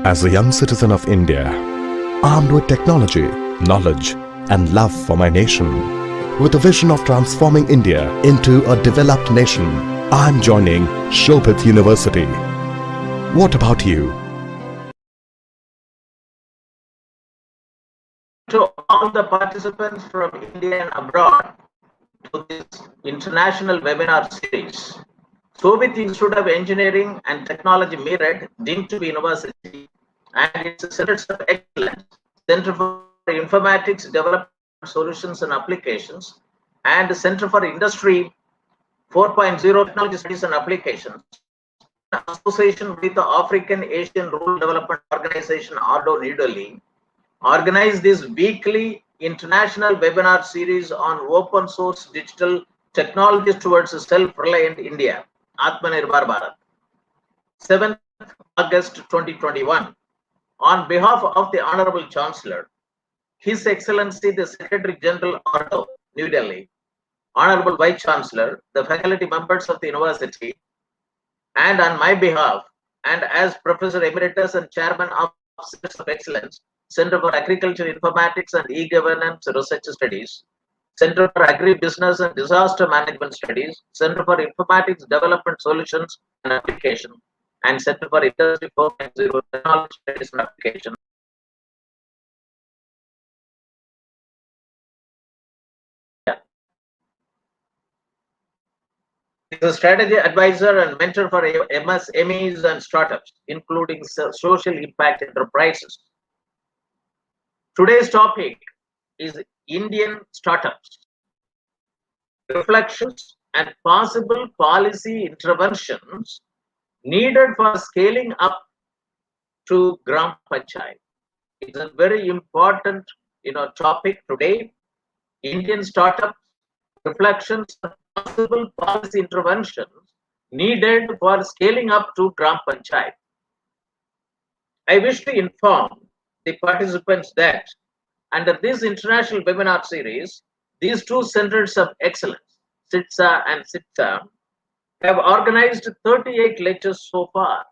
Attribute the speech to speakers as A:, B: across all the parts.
A: As a young citizen of India, armed with technology, knowledge, and love for my nation, with a vision of transforming India into a developed nation, I'm joining Shobhit University. What about you?
B: To all the participants from India and abroad to this international webinar series. Shobhit Institute of Engineering and Technology Meerut, deemed to be university, and its Centers of Excellence, Center for Informatics Development Solutions and Applications, and Center for Industry 4.0 Technology Studies and Applications, in association with the African Asian Rural Development Organization, ARDO, New Delhi, organized this weekly international webinar series on open source digital technologies towards a self-reliant India, Atmanirbhar Bharat, 7th August 2021. On behalf of the Honorable Chancellor, His Excellency the Secretary General, ARDO, New Delhi, Honorable Vice Chancellor, the faculty members of the university, and on my behalf, and as Professor Emeritus and Chairman of Centers of Excellence, Center for Agriculture Informatics and E-Governance Research Studies, Center for Agri-Business and Disaster Management Studies, Center for Informatics Development Solutions and Application, and Center for Industry 4.0 Technology Studies and Application. He's a strategy advisor and mentor for MSMEs and startups, including social impact enterprises. Today's topic is Indian startups, reflections and possible policy interventions needed for scaling up to Gram Panchayat. It's a very important topic today. Indian startups, reflections and possible policy interventions needed for scaling up to Gram Panchayat. I wish to inform the participants that under this international webinar series, these two centers of excellence, CIDSA and CITSA, have organized 38 lectures so far.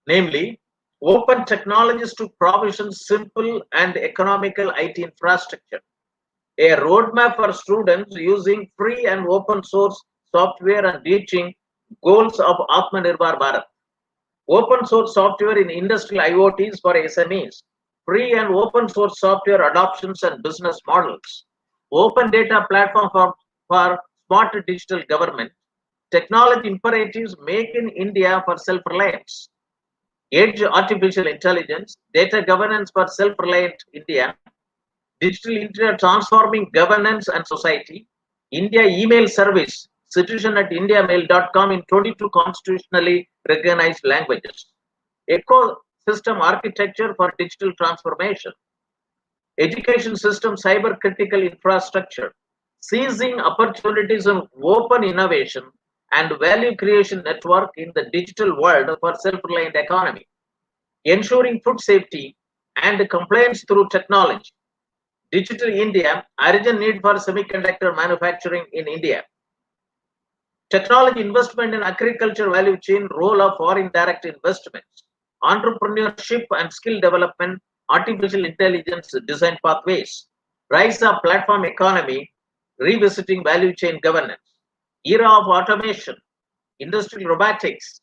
B: Namely, open technologies to provision simple and economical IT infrastructure, a roadmap for students using free and open source software and reaching goals of Atmanirbhar Bharat. Open source software in industrial IoTs for SMEs, free and open source software adoptions and business models, open data platform for smart digital government, technology imperatives make in India for self-reliance, edge artificial intelligence, data governance for self-reliant India, digital India transforming governance and society, India email service, citizen@indiamail.com in 22 constitutionally recognized languages, ecosystem architecture for digital transformation, education system cyber critical infrastructure, seizing opportunities of open innovation and value creation network in the digital world for self-reliant economy, ensuring food safety and compliance through technology, Digital India, urgent need for semiconductor manufacturing in India, technology investment in agriculture value chain, role of foreign direct investments, entrepreneurship and skill development, artificial intelligence design pathways, rise of platform economy, revisiting value chain governance, era of automation, industrial robotics,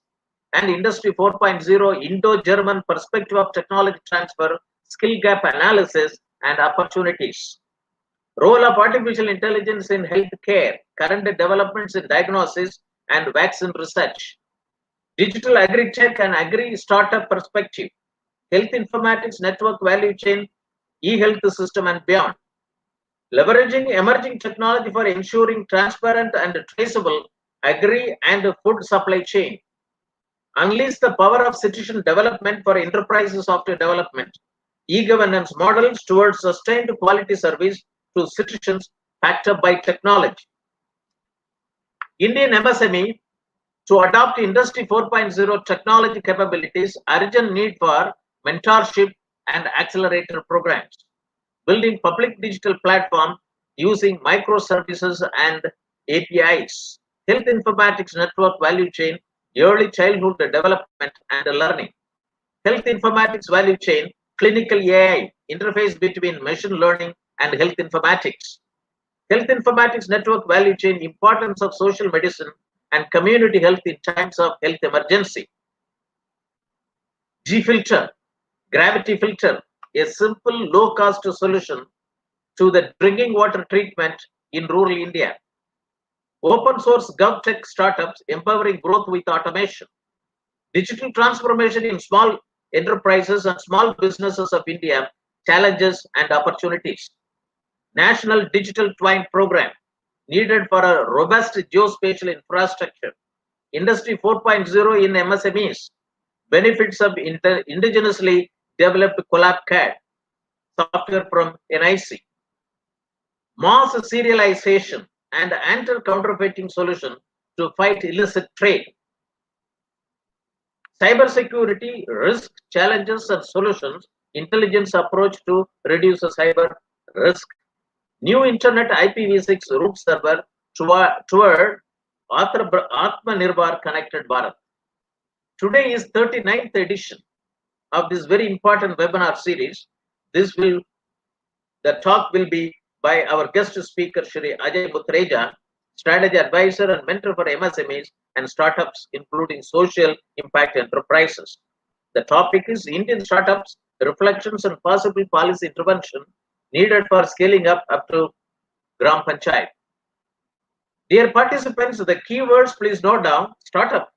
B: and Industry 4.0 Indo-German perspective of technology transfer, skill gap analysis, and opportunities. Role of artificial intelligence in healthcare, current developments in diagnosis and vaccine research, digital agri-tech and agri-startup perspective, health informatics network value chain, e-health system and beyond. Leveraging emerging technology for ensuring transparent and traceable agri and food supply chain. Unleash the power of citizen development for enterprise software development. E-governance models towards sustained quality service to citizens backed up by technology. Indian MSME to adopt Industry 4.0 technology capabilities, urgent need for mentorship and accelerator programs. Building public digital platform using microservices and APIs. Health informatics network value chain early childhood development and learning, health informatics value chain, clinical AI, interface between machine learning and health informatics, health informatics network value chain, importance of social medicine and community health in times of health emergency. G filter, gravity filter, a simple low cost solution to the drinking water treatment in rural India. Open source GovTech startups empowering growth with automation. Digital transformation in small enterprises and small businesses of India, challenges and opportunities. National Digital Twine Program needed for a robust geospatial infrastructure. Industry 4.0 in MSMEs. Benefits of indigenously developed Collab CAD software from NIC. Mass serialization and anti-counterfeiting solution to fight illicit trade. Cybersecurity risk, challenges and solutions, intelligence approach to reduce the cyber risk. New Internet IPv6 root server toward Atmanirbhar Connected Bharat. Today is 39th edition of this very important webinar series. The talk will be by our guest speaker, Shri Ajay Muttreja, strategy advisor and mentor for MSMEs and startups, including social impact enterprises. The topic is Indian startups, reflections and possible policy intervention needed for scaling up to Gram Panchayat. Dear participants, the keywords please note down: startup,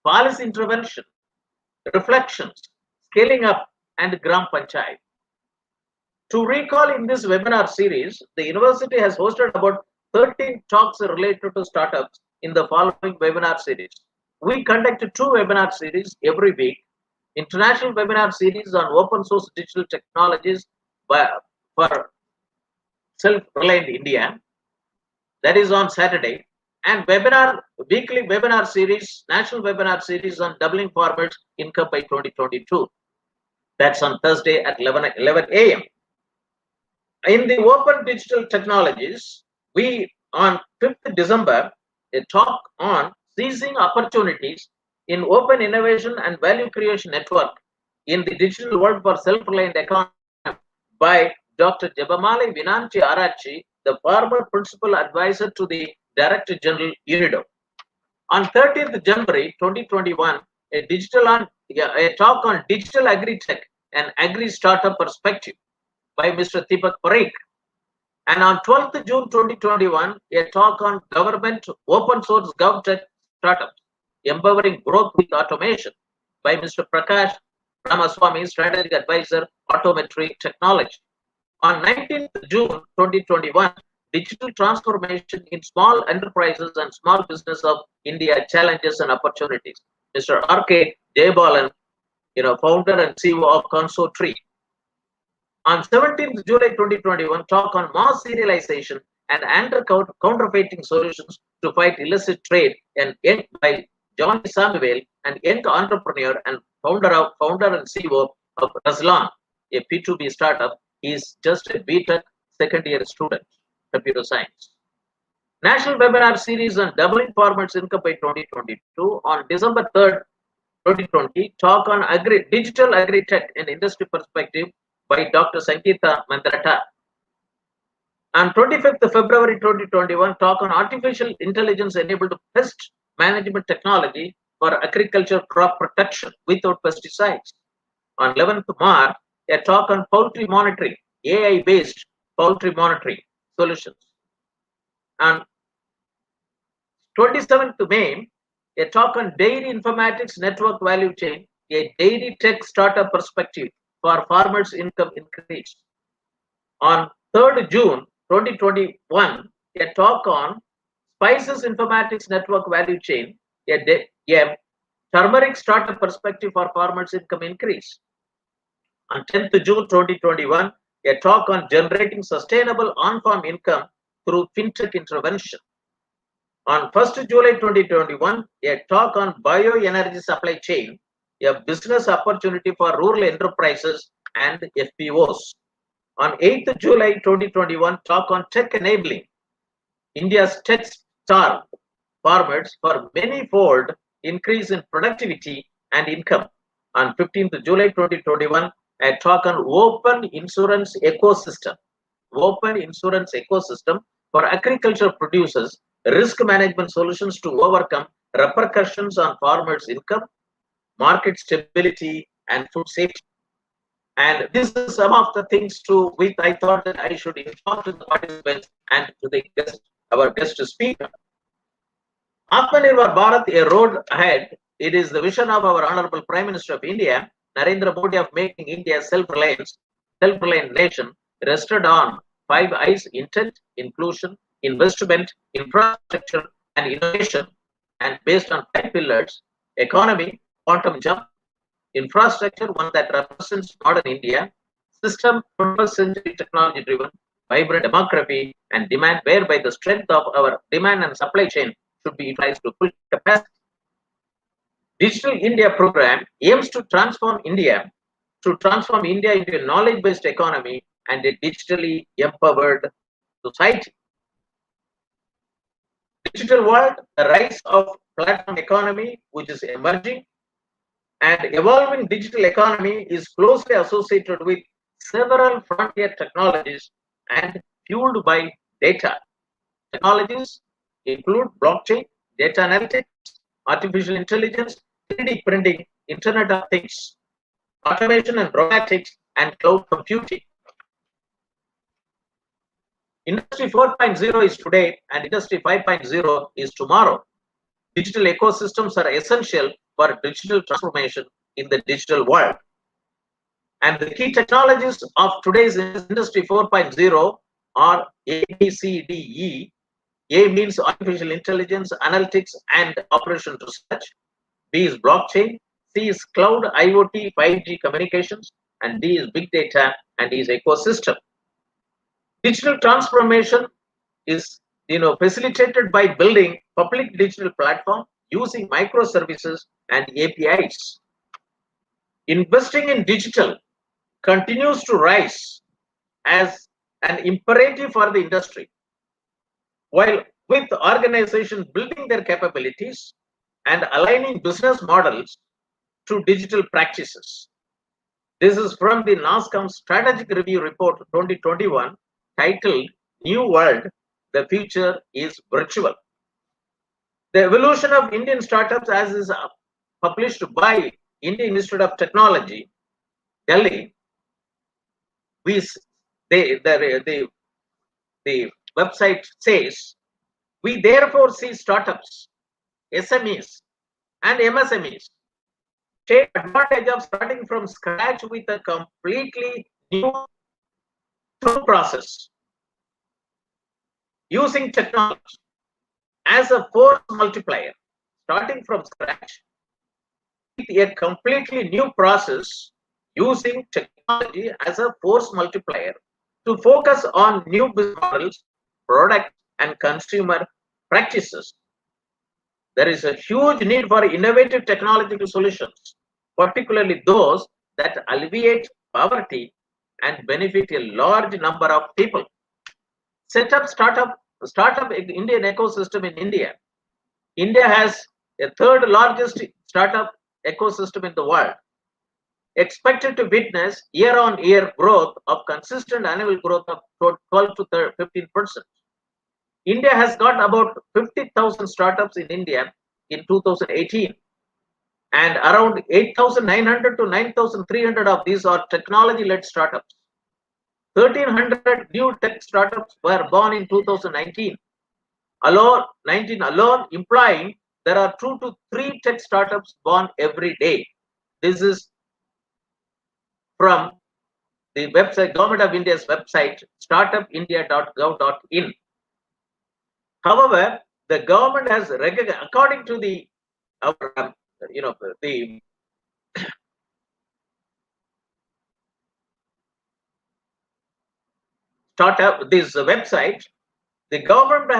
B: policy intervention, reflections, scaling up, and Gram Panchayat. To recall, in this webinar series, the university has hosted about 13 talks related to startups in the following webinar series. We conduct 2 webinar series every week. International webinar series on open source digital technologies for self-reliant India, that is on Saturday, and weekly webinar series, national webinar series on doubling farmers' income by 2022. That's on Thursday at 11 a.m. In the open digital technologies, we on 5th December, a talk on seizing opportunities in open innovation and value creation network in the digital world for self-reliant economy by Dr. Jebamali Vinanchi Arachi, the former principal advisor to the Director General UNIDO. On 30th January 2021, a talk on digital agri-tech and agri-startup perspective by Mr. Deepak Parikh. And on 12th June 2021, a talk on government open source GovTech startups, empowering growth with automation by Mr. Prakash Ramaswamy, strategic advisor, autometry technology. On 19th June 2021, digital transformation in small enterprises and small business of India, challenges and opportunities. Mr. R.K. Jayabalan, founder and CEO of Conso Tree. On 17th July 2021, talk on mass serialization and anti-counterfeiting solutions to fight illicit trade and by John Samuel, an young entrepreneur and founder and CEO of Razlan, a P2B startup. He is just a BTech second-year student, computer science. National webinar series on doubling farmers' income by 2022. On December 3rd, 2020, talk on digital agri-tech and industry perspective by Dr. Sangeeta Mandrata. On 25th February 2021, talk on artificial intelligence-enabled pest management technology for agriculture crop protection without pesticides. On 11th March, a talk on poultry monitoring, AI-based poultry monitoring solutions. On 27th May, a talk on dairy informatics network value chain, a dairy tech startup perspective for farmers' income increase. On 3rd June 2021, a talk on spices informatics network value chain, a turmeric startup perspective for farmers' income increase. On 10th June 2021, a talk on generating sustainable on-farm income through fintech intervention. On 1st July 2021, a talk on bioenergy supply chain, a business opportunity for rural enterprises and FPOs. On 8th July 2021, talk on tech enabling India's tech star farmers for many-fold increase in productivity and income. On 15th July 2021, a talk on open insurance ecosystem. Open insurance ecosystem for agriculture producers, risk management solutions to overcome repercussions on farmers' income, market stability, and food safety. And this is some of the things to which I thought that I should inform to the participants and to the guest, our guest speaker. Atmanirbhar Bharat, a road ahead. It is the vision of our Honorable Prime Minister of India, Narendra Modi, of making India a self-reliant nation, rested on 5 I's: intent, inclusion, investment, infrastructure, and innovation, and based on 5 pillars: economy, quantum jump; infrastructure, one that represents modern India; system, 21st century technology driven; vibrant demography; and demand, whereby the strength of our demand and supply chain should be utilized to full capacity. Digital India program aims to transform India into a knowledge-based economy and a digitally empowered society. Digital world, the rise of platform economy, which is emerging, and evolving digital economy is closely associated with several frontier technologies and fueled by data. Technologies include blockchain, data analytics, artificial intelligence, 3D printing, Internet of Things, automation and robotics, and cloud computing. Industry 4.0 is today and Industry 5.0 is tomorrow. Digital ecosystems are essential for digital transformation in the digital world. And the key technologies of today's Industry 4.0 are A, B, C, D, E. A means artificial intelligence, analytics, and operation research. B is blockchain. C is cloud, IoT, 5G communications, and D is big data, and E is ecosystem. Digital transformation is facilitated by building public digital platform using microservices and APIs. Investing in digital continues to rise as an imperative for the industry, while with organizations building their capabilities and aligning business models to digital practices. This is from the NASSCOM Strategic Review Report 2021 titled New World, the Future is Virtual. The evolution of Indian startups, as is published by Indian Institute of Technology, Delhi, the website says, we therefore see startups, SMEs, and MSMEs take advantage of starting from scratch with a completely new process, using technology as a force multiplier, starting from scratch with a completely new process, using technology as a force multiplier to focus on new business models, product, and consumer practices. There is a huge need for innovative technological solutions, particularly those that alleviate poverty and benefit a large number of people. Set up startup Indian ecosystem in India. India has a third largest startup ecosystem in the world, expected to witness year-on-year growth of consistent annual growth of 12 to 15%. India has got about 50,000 startups in India in 2018, and around 8,900 to 9,300 of these are technology-led startups. 1,300 new tech startups were born in 2019 alone, implying there are 2 to 3 tech startups born every day. This is from the website, Government of India's website, startupindia.gov.in. However, the government has recognized, according to the startup, this website, the government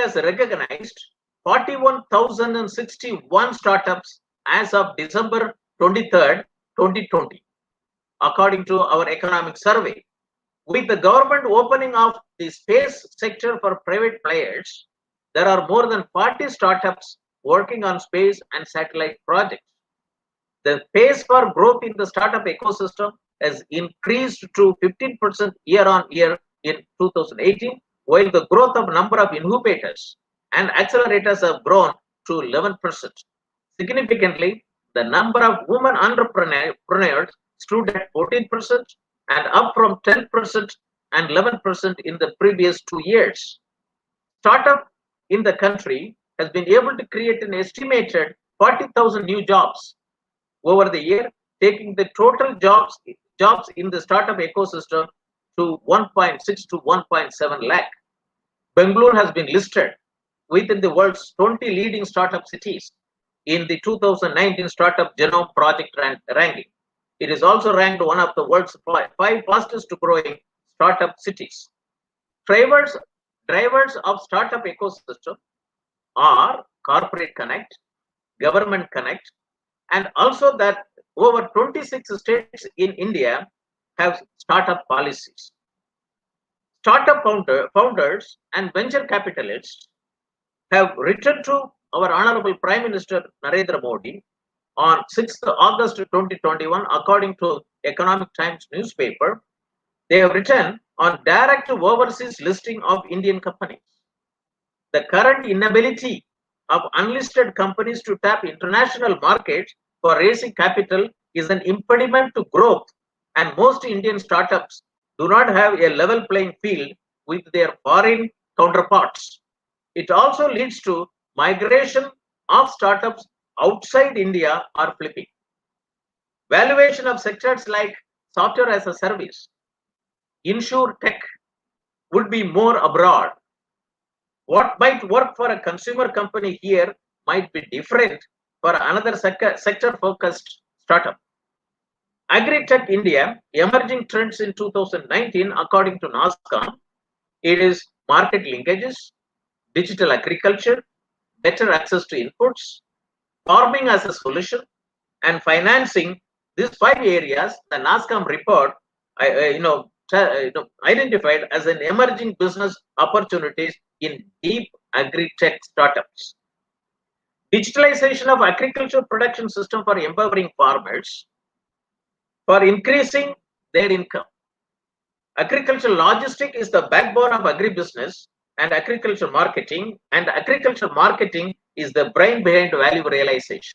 B: has recognized 41,061 startups as of December 23rd, 2020, according to our economic survey. With the government opening of the space sector for private players, there are more than 40 startups working on space and satellite projects. The pace for growth in the startup ecosystem has increased to 15% year on year in 2018, while the growth of number of incubators and accelerators have grown to 11%. Significantly, the number of women entrepreneurs stood at 14% and up from 10% and 11% in the previous 2 years. Startup in the country has been able to create an estimated 40,000 new jobs over the year, taking the total jobs in the startup ecosystem to 1.6 to 1.7 lakh. Bangalore has been listed within the world's 20 leading startup cities in the 2019 Startup Genome Project ranking. It is also ranked one of the world's 5 fastest growing startup cities. Drivers of startup ecosystem are corporate connect, government connect, and also that over 26 states in India have startup policies. Startup founders and venture capitalists have written to our Honorable Prime Minister Narendra Modi on 6th August 2021, according to Economic Times newspaper. They have written on direct overseas listing of Indian companies. The current inability of unlisted companies to tap international markets for raising capital is an impediment to growth, and most Indian startups do not have a level playing field with their foreign counterparts. It also leads to migration of startups outside India or flipping. Valuation of sectors like software as a service, insure tech would be more abroad. What might work for a consumer company here might be different for another sector focused startup. Agri-Tech India, emerging trends in 2019 according to NASCOM, it is market linkages, digital agriculture, better access to inputs, farming as a solution, and financing. These 5 areas, the NASCOM report, identified as an emerging business opportunities in deep agri-tech startups. Digitalization of agricultural production system for empowering farmers, for increasing their income. Agricultural logistics is the backbone of agribusiness and agricultural marketing is the brain behind value realization.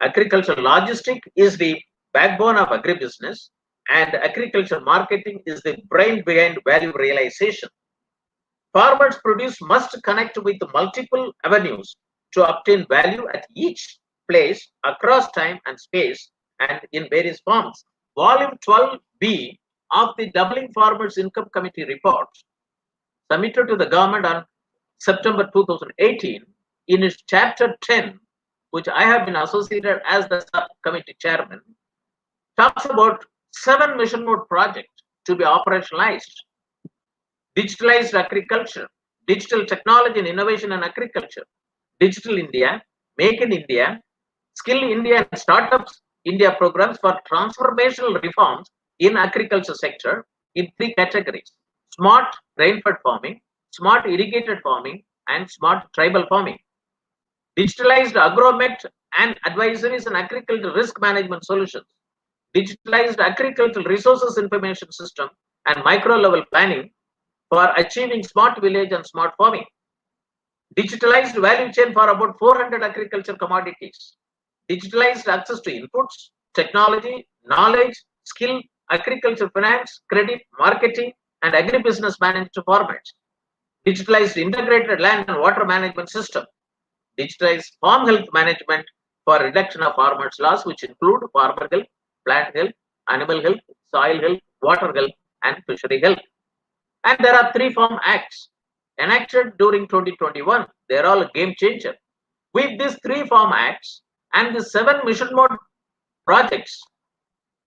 B: Agricultural logistics is the backbone of agribusiness and agricultural marketing is the brain behind value realization. Farmers produce must connect with multiple avenues to obtain value at each place across time and space and in various forms. Volume 12B of the Doubling Farmers Income Committee report submitted to the government on September 2018 in its chapter 10, which I have been associated as the subcommittee chairman, talks about 7 mission mode projects to be operationalized. Digitalized agriculture, digital technology and innovation in agriculture, Digital India, Make in India, Skill India and Startups India programs for transformational reforms in agriculture sector in 3 categories: smart rainfed farming, smart irrigated farming, and smart tribal farming. Digitalized agromet and advisories and agricultural risk management solutions. Digitalized agricultural resources information system and micro level planning for achieving smart village and smart farming. Digitalized value chain for about 400 agriculture commodities. Digitalized access to inputs, technology, knowledge, skill, agriculture finance, credit, marketing, and agribusiness management formats. Digitalized integrated land and water management system. Digitalized farm health management for reduction of farmers' loss, which include farmer health, plant health, animal health, soil health, water health, and fishery health. And there are 3 farm acts enacted during 2021. They are all a game changer. With these 3 farm acts and the 7 mission mode projects,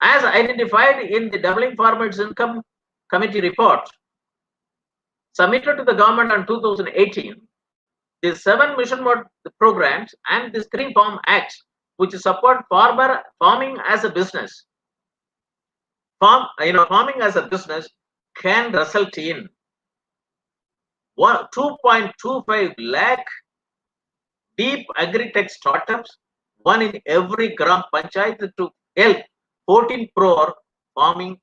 B: as identified in the Doubling Farmers Income Committee report submitted to the government on 2018, the 7 mission mode programs and these 3 farm acts which support farming as a business. Farming as a business can result in 2.25 lakh deep agri-tech startups, one in every Gram Panchayat, to help 14 crore farming,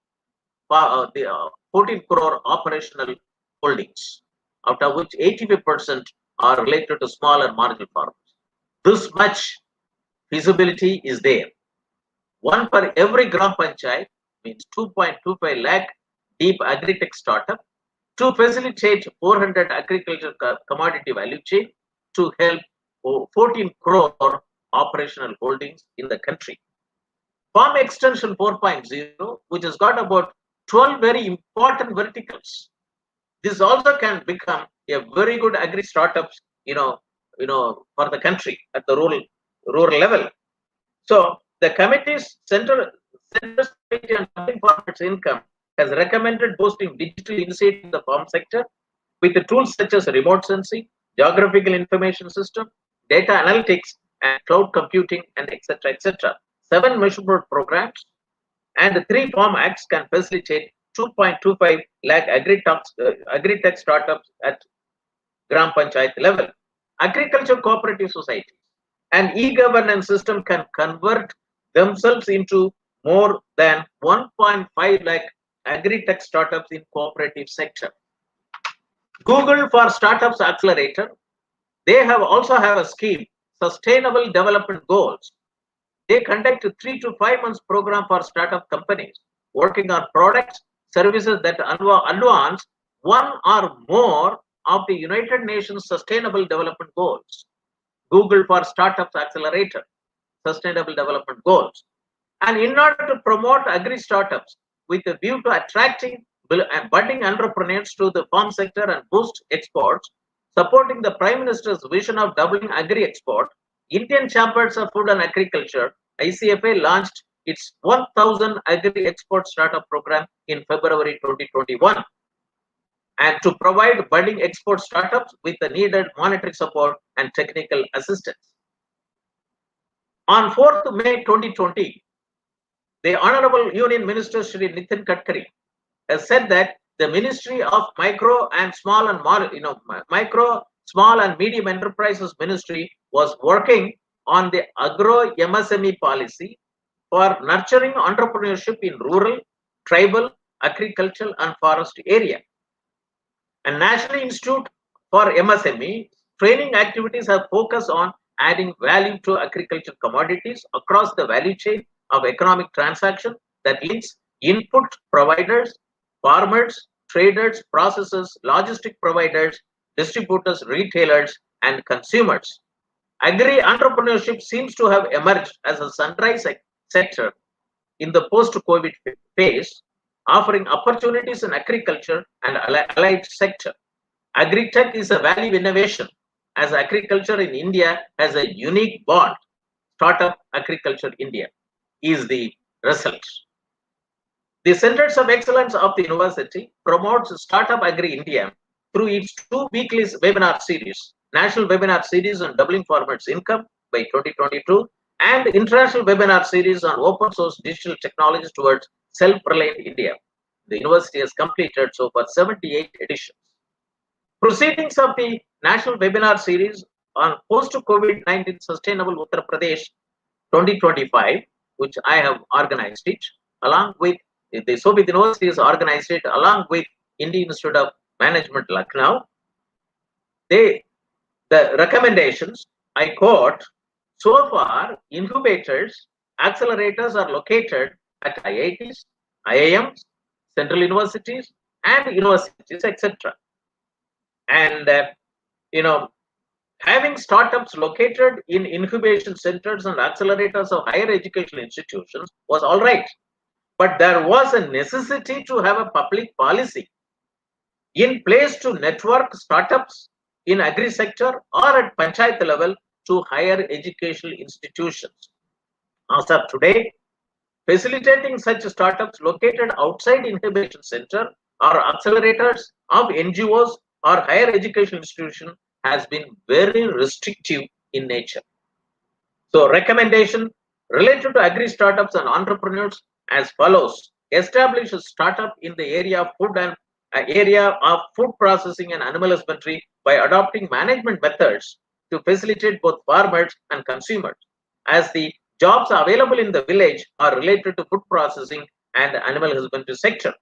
B: 14 crore operational holdings, out of which 85% are related to small and marginal farmers. This much feasibility is there. One per every Gram Panchayat means 2.25 lakh deep agri-tech startup to facilitate 400 agriculture commodity value chain to help 14 crore operational holdings in the country. Farm Extension 4.0, which has got about 12 very important verticals. This also can become a very good agri startups, for the country at the rural level. So the committee's Centers Committee on Public Farmers' Income has recommended boosting digital insight in the farm sector with the tools such as remote sensing, geographical information system, data analytics, and cloud computing, and etc. etc. 7 measurable programs and 3 farm acts can facilitate 2.25 lakh agri-tech startups at Gram Panchayat level. Agriculture cooperative societies and e-governance system can convert themselves into more than 1.5 lakh agri-tech startups in cooperative sector. Google for Startups Accelerator, they also have a scheme, Sustainable Development Goals. They conduct a 3 to 5 months program for startup companies working on products, services that advance one or more of the United Nations Sustainable Development Goals. Google for Startups Accelerator, Sustainable Development Goals. And in order to promote agri startups with a view to attracting budding entrepreneurs to the farm sector and boost exports, supporting the Prime Minister's vision of doubling agri export, Indian Chambers of Food and Agriculture, ICFA, launched its 1000 agri export startup program in February 2021, and to provide budding export startups with the needed monetary support and technical assistance. On 4th May 2020, the Honorable Union Minister Shri Nitin Gadkari has said that the Ministry of Micro, Small and Medium Enterprises Ministry was working on the agro MSME policy for nurturing entrepreneurship in rural, tribal, agricultural and forest area. A National Institute for MSME training activities have focused on adding value to agricultural commodities across the value chain of economic transaction that links input providers, farmers, traders, processors, logistic providers, distributors, retailers, and consumers. Agri entrepreneurship seems to have emerged as a sunrise sector in the post-COVID phase, offering opportunities in agriculture and allied sector. Agri-tech is a value innovation, as agriculture in India has a unique bond. Startup Agriculture India is the result. The Centers of Excellence of the University promotes Startup Agri India through its 2 weekly webinar series, National Webinar Series on Doubling Farmers' Income by 2022, and International Webinar Series on Open Source Digital Technologies towards Self-Reliant India. The university has completed so far 78 editions. Proceedings of the National Webinar Series on Post-COVID-19 Sustainable Uttar Pradesh 2025, which I have organized it, along with the Soviet University has organized it along with Indian Institute of Management, Lucknow. The recommendations, I quote, so far, incubators, accelerators are located at IITs, IIMs, central universities, and universities, etc. And, having startups located in incubation centers and accelerators of higher education institutions was all right. But there was a necessity to have a public policy in place to network startups in agri sector or at panchayat level to higher educational institutions. As of today, facilitating such startups located outside incubation center or accelerators of NGOs or higher education institution has been very restrictive in nature. So recommendation related to agri startups and entrepreneurs as follows: establish a startup in the area of food processing and animal husbandry by adopting management methods to facilitate both farmers and consumers, as the jobs available in the village are related to food processing and animal husbandry sector.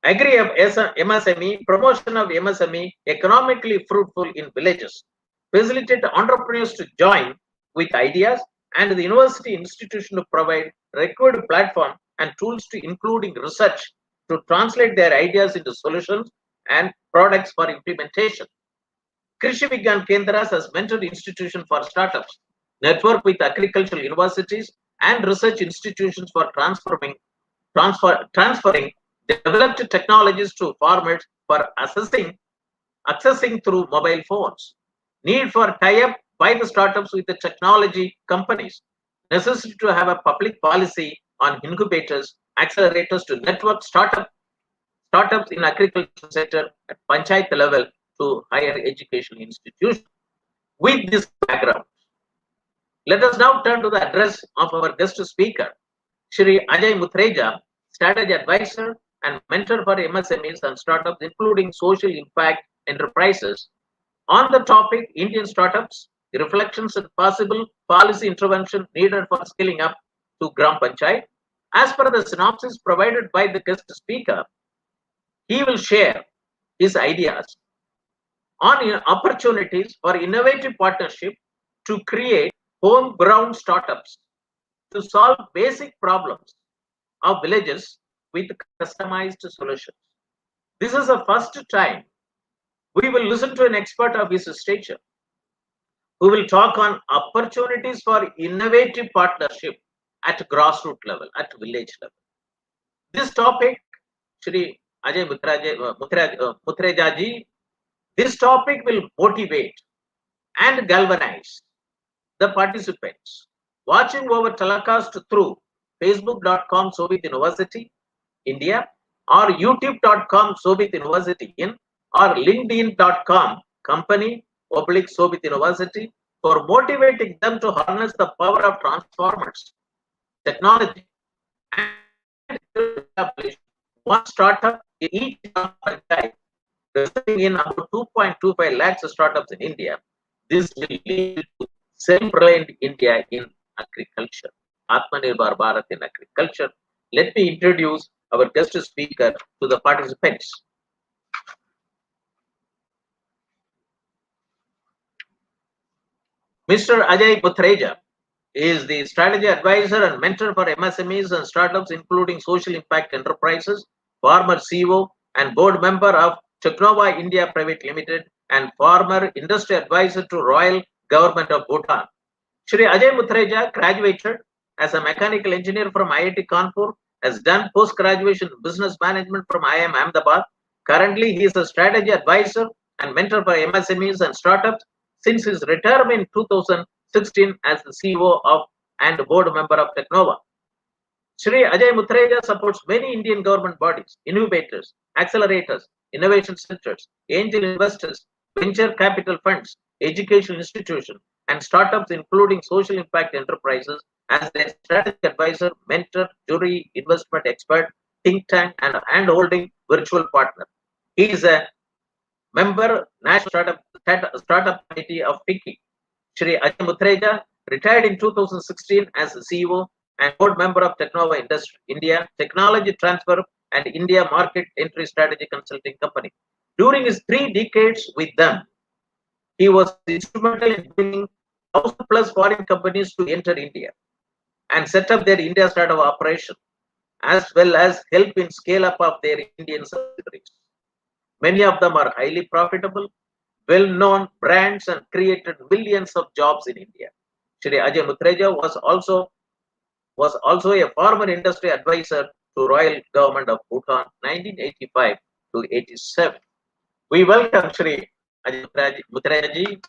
B: Agree of MSME, promotion of MSME, economically fruitful in villages, facilitate entrepreneurs to join with ideas, and the university institution to provide required platform and tools to including research to translate their ideas into solutions and products for implementation. Krishi Vigyan Kendras has mentored institution for startups, network with agricultural universities and research institutions for transferring developed technologies to farmers for accessing through mobile phones. Need for tie-up by the startups with the technology companies. Necessity to have a public policy on incubators, accelerators to network startups in agriculture sector at panchayat level to higher education institutions. With this background, let us now turn to the address of our guest speaker, Shri Ajay Muttreja, strategy advisor and mentor for MSMEs and startups, including social impact enterprises. On the topic Indian startups, reflections and possible policy intervention needed for scaling up to Gram Panchayat. As per the synopsis provided by the guest speaker, he will share his ideas on opportunities for innovative partnership to create homegrown startups to solve basic problems of villages with customized solutions. This is the first time we will listen to an expert of his stature who will talk on opportunities for innovative partnership at grassroots level, at village level. This topic, Shri Ajay Muttreja ji, this topic will motivate and galvanize the participants watching over telecast through facebook.com Soviet University India or youtube.com Soviet University in or linkedin.com company Soviet University for motivating them to harness the power of transformers technology and establish one startup in each panchayat, resulting in about 2.25 lakhs of startups in India. This will lead to self-reliant India in agriculture, Atmanirbhar Bharat in agriculture. Let me introduce our guest speaker to the participants. Mr. Ajay Muttreja is the strategy advisor and mentor for MSMEs and startups, including social impact enterprises, former CEO and board member of Tecnova India Private Limited, and former industry advisor to Royal Government of Bhutan. Shri Ajay Muttreja graduated as a mechanical engineer from IIT Kanpur, has done post-graduation business management from IIM Ahmedabad. Currently, he is a strategy advisor and mentor for MSMEs and startups since his retirement in 2016 as the CEO of and board member of Tecnova. Shri Ajay Muttreja supports many Indian government bodies, incubators, accelerators, innovation centers, angel investors, venture capital funds, educational institutions, and startups, including social impact enterprises, as their strategic advisor, mentor, jury, investment expert, think tank, and hand-holding virtual partner. He is a member, National Startup Committee of FICCI. Shri Ajay Muttreja retired in 2016 as the CEO and board member of Tecnova India Technology Transfer and India Market Entry Strategy Consulting Company. During his 3 decades with them, he was instrumental in bringing 1,000+ foreign companies to enter India and set up their India startup operation, as well as help in scale up of their Indian subsidiaries. Many of them are highly profitable, well-known brands and created millions of jobs in India. Shri Ajay Muttreja was also a former industry advisor to Royal Government of Bhutan 1985 to 87. We welcome Shri Ajay Muttreja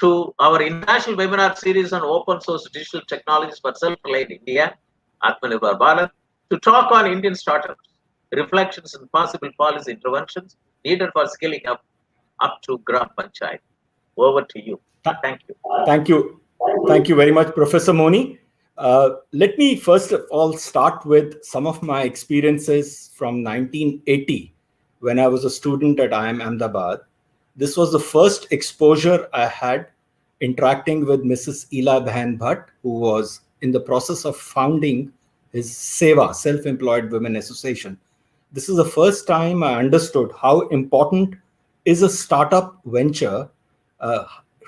B: to our international webinar series on open source digital technologies for self-reliant India, Atmanirbhar Bharat, to talk on Indian startups, reflections and possible policy interventions needed for scaling up to Gram Panchayat. Over to you. Thank you.
C: Thank you. Thank you very much, Professor Moni. Let me first of all start with some of my experiences from 1980 when I was a student at IIM Ahmedabad. This was the first exposure I had interacting with Mrs. Ela Bhan Bhatt, who was in the process of founding his SEVA, Self-Employed Women Association. This is the first time I understood how important is a startup venture uh,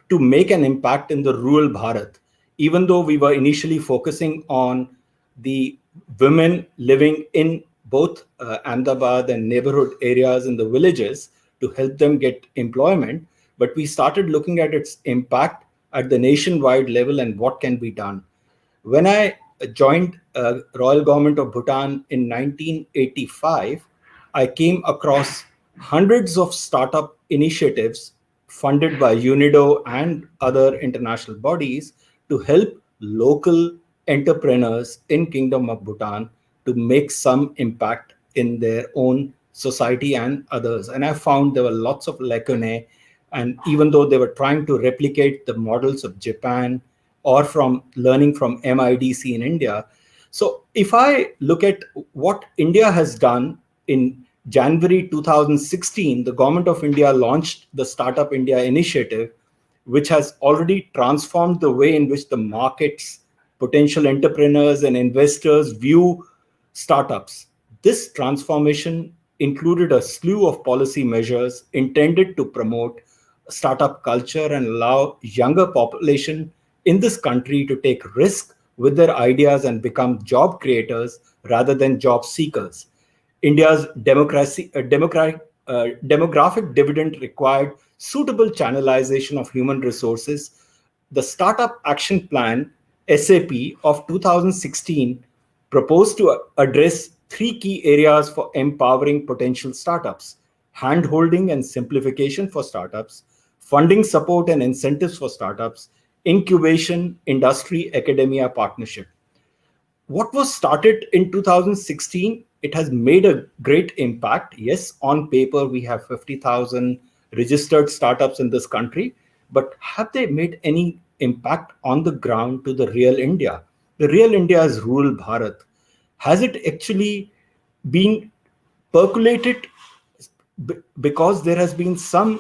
C: to make an impact in the rural Bharat. Even though we were initially focusing on the women living in both Ahmedabad and neighborhood areas in the villages to help them get employment, but we started looking at its impact at the nationwide level and what can be done. When I joined Royal Government of Bhutan in 1985, I came across hundreds of startup initiatives funded by UNIDO and other international bodies to help local entrepreneurs in Kingdom of Bhutan to make some impact in their own society and others. And I found there were lots of lacunae, and even though they were trying to replicate the models of Japan or from learning from MIDC in India. So if I look at what India has done in January 2016, the government of India launched the Startup India initiative, which has already transformed the way in which the markets, potential entrepreneurs and investors view startups. This transformation included a slew of policy measures intended to promote startup culture and allow younger population in this country to take risk with their ideas and become job creators rather than job seekers. India's demographic dividend required suitable channelization of human resources. The Startup Action Plan (SAP) of 2016 proposed to address three key areas for empowering potential startups: hand-holding and simplification for startups, funding support and incentives for startups, incubation, industry, academia partnership. What was started in 2016, it has made a great impact. Yes, on paper, we have 50,000 registered startups in this country, but have they made any impact on the ground to the real India? The real India is rural Bharat. Has it actually been percolated because there has been some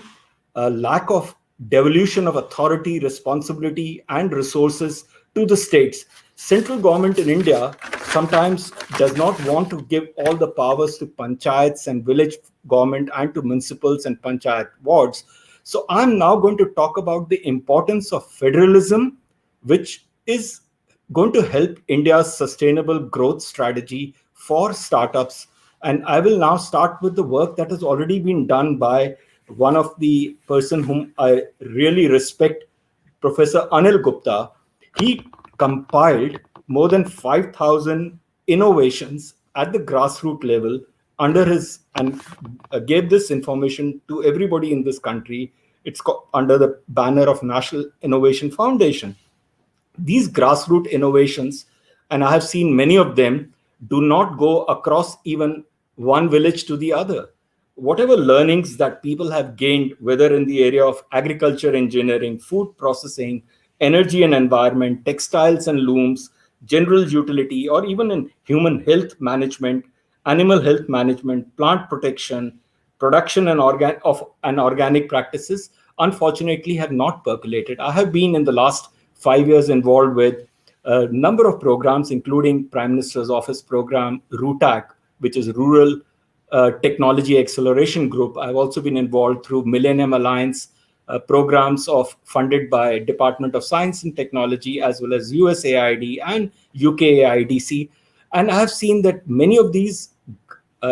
C: lack of devolution of authority, responsibility, and resources to the states? Central government in India sometimes does not want to give all the powers to panchayats and village government and to municipals and panchayat wards. So I'm now going to talk about the importance of federalism, which is going to help India's sustainable growth strategy for startups. And I will now start with the work that has already been done by one of the person whom I really respect, Professor Anil Gupta. He compiled more than 5,000 innovations at the grassroots level under his, and gave this information to everybody in this country. It's under the banner of National Innovation Foundation. These grassroots innovations, and I have seen many of them, do not go across even one village to the other. Whatever learnings that people have gained, whether in the area of agriculture, engineering, food processing, energy and environment, textiles and looms, general utility, or even in human health management, animal health management, plant protection, production and organic practices, unfortunately have not percolated. I have been in the last 5 years involved with a number of programs, including Prime Minister's Office program, RUTAC, which is Rural Technology Acceleration Group. I've also been involved through Millennium Alliance programs funded by Department of Science and Technology, as well as USAID and UKAIDC. And I have seen that many of these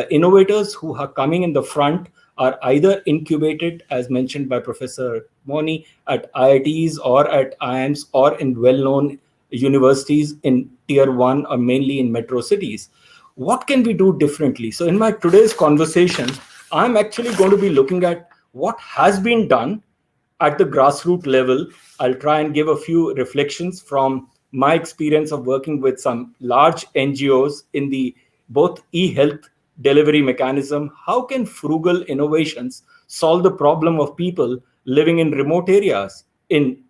C: innovators who are coming in the front are either incubated, as mentioned by Professor Moni, at IITs or at IIMs or in well-known universities in tier 1 or mainly in metro cities. What can we do differently? So in my today's conversation, I'm actually going to be looking at what has been done at the grassroots level. I'll try and give a few reflections from my experience of working with some large NGOs in the both e-health delivery mechanism. How can frugal innovations solve the problem of people living in remote areas, in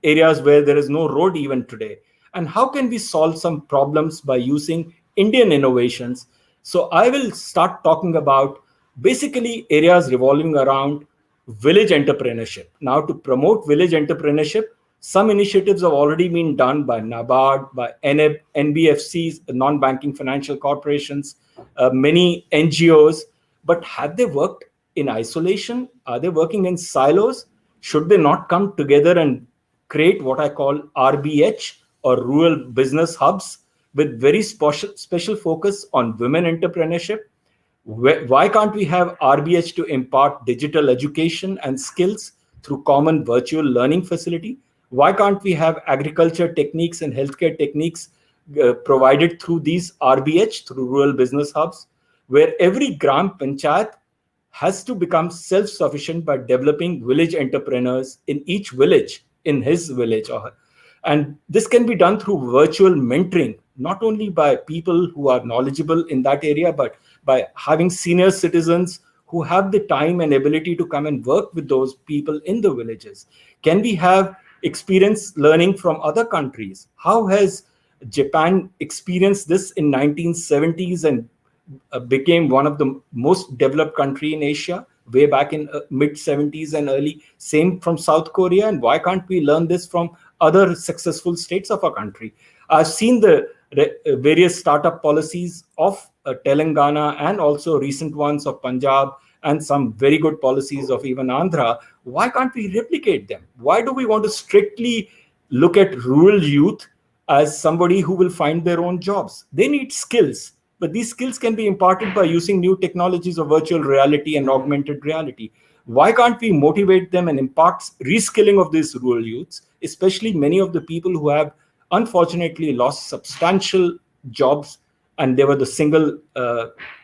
C: areas where there is no road even today? And how can we solve some problems by using Indian innovations? So I will start talking about basically areas revolving around village entrepreneurship. Now, to promote village entrepreneurship, some initiatives have already been done by NABARD, by NEB, NBFCs, non-banking financial corporations, many NGOs. But have they worked in isolation? Are they working in silos? Should they not come together and create what I call RBH, or rural business hubs, with very special focus on women entrepreneurship? Why can't we have RBH to impart digital education and skills through common virtual learning facility? Why can't we have agriculture techniques and healthcare techniques provided through these RBH, through rural business hubs, where every Gram Panchayat has to become self-sufficient by developing village entrepreneurs in each village, in his village. And this can be done through virtual mentoring, not only by people who are knowledgeable in that area, but by having senior citizens who have the time and ability to come and work with those people in the villages. Can we have experience learning from other countries? How has Japan experienced this in 1970s and became one of the most developed country in Asia way back in mid 70s and early? Same from South Korea. And why can't we learn this from other successful states of our country? I've seen the various startup policies of Telangana, and also recent ones of Punjab, and some very good policies of even Andhra. Why can't we replicate them? Why do we want to strictly look at rural youth as somebody who will find their own jobs? They need skills, but these skills can be imparted by using new technologies of virtual reality and augmented reality. Why can't we motivate them and impart reskilling of these rural youths, especially many of the people who have unfortunately lost substantial jobs, and they were the single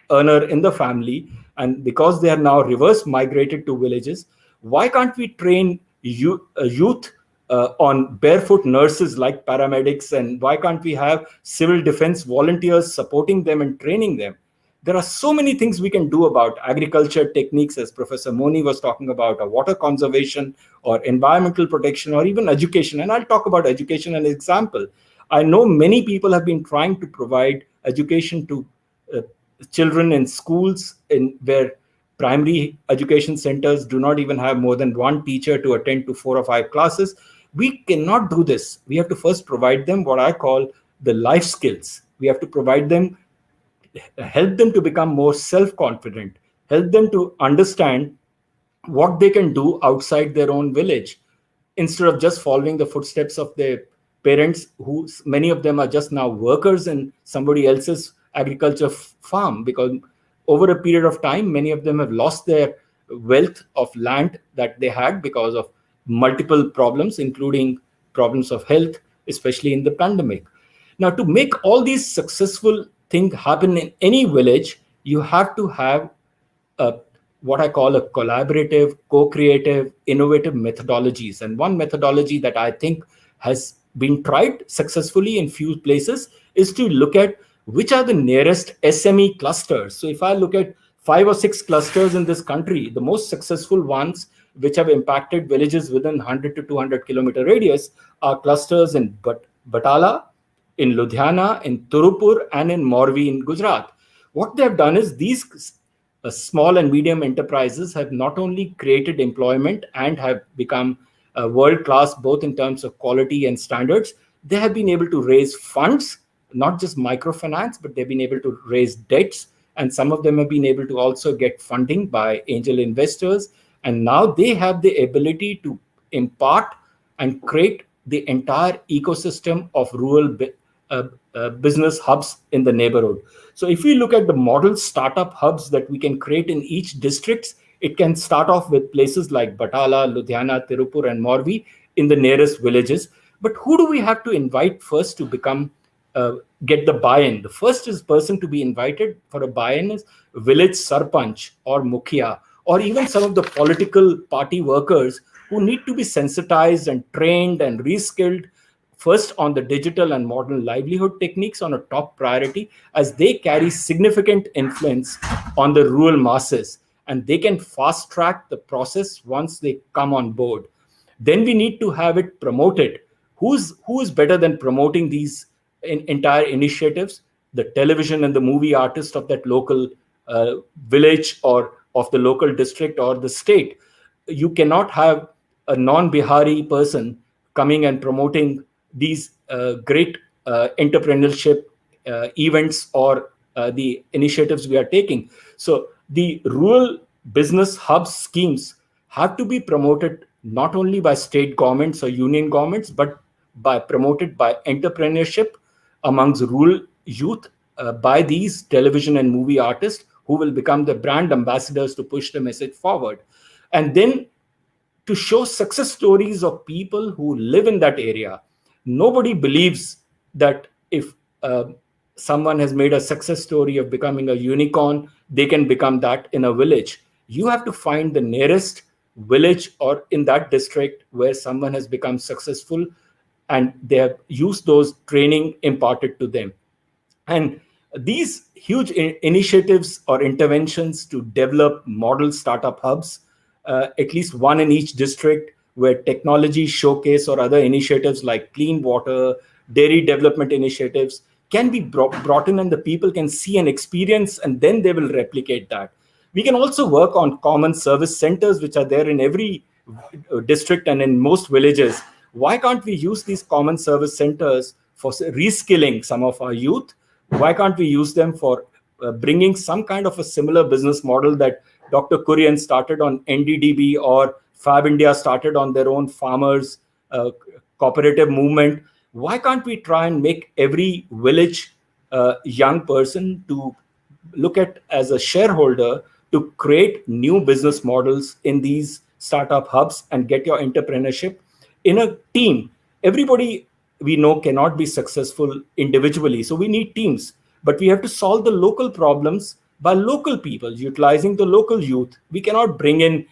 C: earner in the family, and because they are now reverse migrated to villages? Why can't we train youth on barefoot nurses like paramedics? And why can't we have civil defense volunteers supporting them and training them? There are so many things we can do about agriculture techniques, as Professor Moni was talking about, or water conservation, or environmental protection, or even education. And I'll talk about education as an example. I know many people have been trying to provide education to children in schools where primary education centers do not even have more than one teacher to attend to 4 or 5 classes. We cannot do this. We have to first provide them what I call the life skills. We have to provide them, help them to become more self-confident, help them to understand what they can do outside their own village, instead of just following the footsteps of their parents, who many of them are just now workers in somebody else's agriculture farm, because over a period of time, many of them have lost their wealth of land that they had because of multiple problems, including problems of health, especially in the pandemic. Now, to make all these successful things happen in any village, you have to have what I call a collaborative, co-creative, innovative methodologies. And one methodology that I think has been tried successfully in few places is to look at which are the nearest SME clusters. So if I look at 5 or 6 clusters in this country, the most successful ones which have impacted villages within 100 to 200 kilometer radius are clusters in Batala, in Ludhiana, in Tirupur, and in Morbi in Gujarat. What they have done is these small and medium enterprises have not only created employment and have become world-class both in terms of quality and standards, they have been able to raise funds, not just microfinance, but they've been able to raise debts, and some of them have been able to also get funding by angel investors. And now they have the ability to impart and create the entire ecosystem of rural business hubs in the neighborhood. So if we look at the model startup hubs that we can create in each district, it can start off with places like Batala, Ludhiana, Tirupur, and Morbi in the nearest villages. But who do we have to invite first to become get the buy-in? The first person to be invited for a buy-in is village sarpanch or mukhia, or even some of the political party workers who need to be sensitized and trained and reskilled first on the digital and modern livelihood techniques on a top priority, as they carry significant influence on the rural masses, and they can fast track the process once they come on board. Then we need to have it promoted. Who is better than promoting these entire initiatives? The television and the movie artist of that local village or of the local district or the state. you cannot have a non-Bihari person coming and promoting these great entrepreneurship events or the initiatives we are taking. So the rural business hub schemes have to be promoted not only by state governments or union governments, but promoted by entrepreneurship amongst rural youth by these television and movie artists who will become the brand ambassadors to push the message forward. And then to show success stories of people who live in that area. Nobody believes that if someone has made a success story of becoming a unicorn, they can become that in a village. You have to find the nearest village or in that district where someone has become successful and they have used those training imparted to them. And these huge initiatives or interventions to develop model startup hubs, at least one in each district, where technology showcase or other initiatives like clean water, dairy development initiatives can be brought in, and the people can see and experience, and then they will replicate that. We can also work on common service centers, which are there in every district and in most villages. Why can't we use these common service centers for reskilling some of our youth? Why can't we use them for bringing some kind of a similar business model that Dr. Kurian started on NDDB or Fab India started on their own farmers cooperative movement? Why can't we try and make every village young person to look at as a shareholder to create new business models in these startup hubs and get your entrepreneurship in a team? Everybody we know cannot be successful individually, so we need teams, but we have to solve the local problems by local people utilizing the local youth. We cannot bring in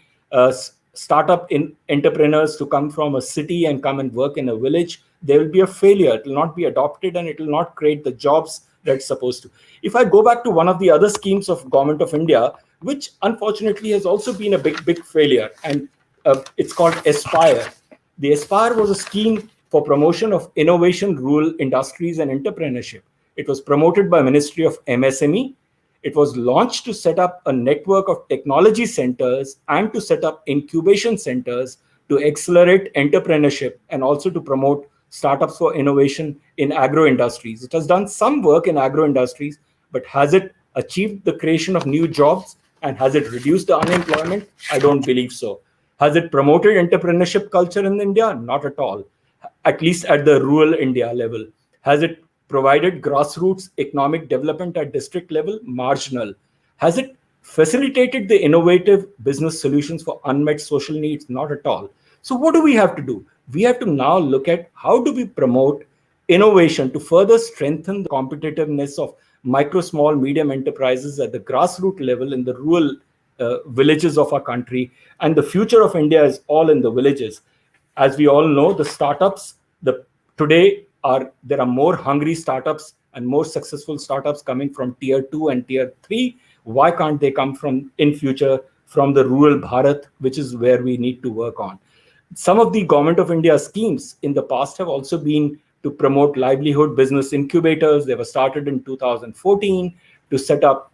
C: startup entrepreneurs to come from a city and come and work in a village. There will be a failure. It will not be adopted and it will not create the jobs that it's supposed to. If I go back to one of the other schemes of Government of India, which unfortunately has also been a big failure, and it's called Aspire. The Aspire was a scheme for promotion of innovation, rural industries and entrepreneurship. It was promoted by Ministry of MSME. It was launched to set up a network of technology centers and to set up incubation centers to accelerate entrepreneurship and also to promote startups for innovation in agro industries. It has done some work in agro industries, but has it achieved the creation of new jobs and has it reduced the unemployment? I don't believe so. Has it promoted entrepreneurship culture in India? Not at all, at least at the rural India level. Has it provided grassroots economic development at district level? Marginal. Has it facilitated the innovative business solutions for unmet social needs? Not at all. So what do we have to do? We have to now look at how do we promote innovation to further strengthen the competitiveness of micro, small, medium enterprises at the grassroots level in the rural villages of our country. And the future of India is all in the villages. As we all know, the startups, there are more hungry startups and more successful startups coming from tier 2 and tier 3. Why can't they come from in future from the rural Bharat, which is where we need to work on? Some of the Government of India schemes in the past have also been to promote livelihood business incubators. They were started in 2014 to set up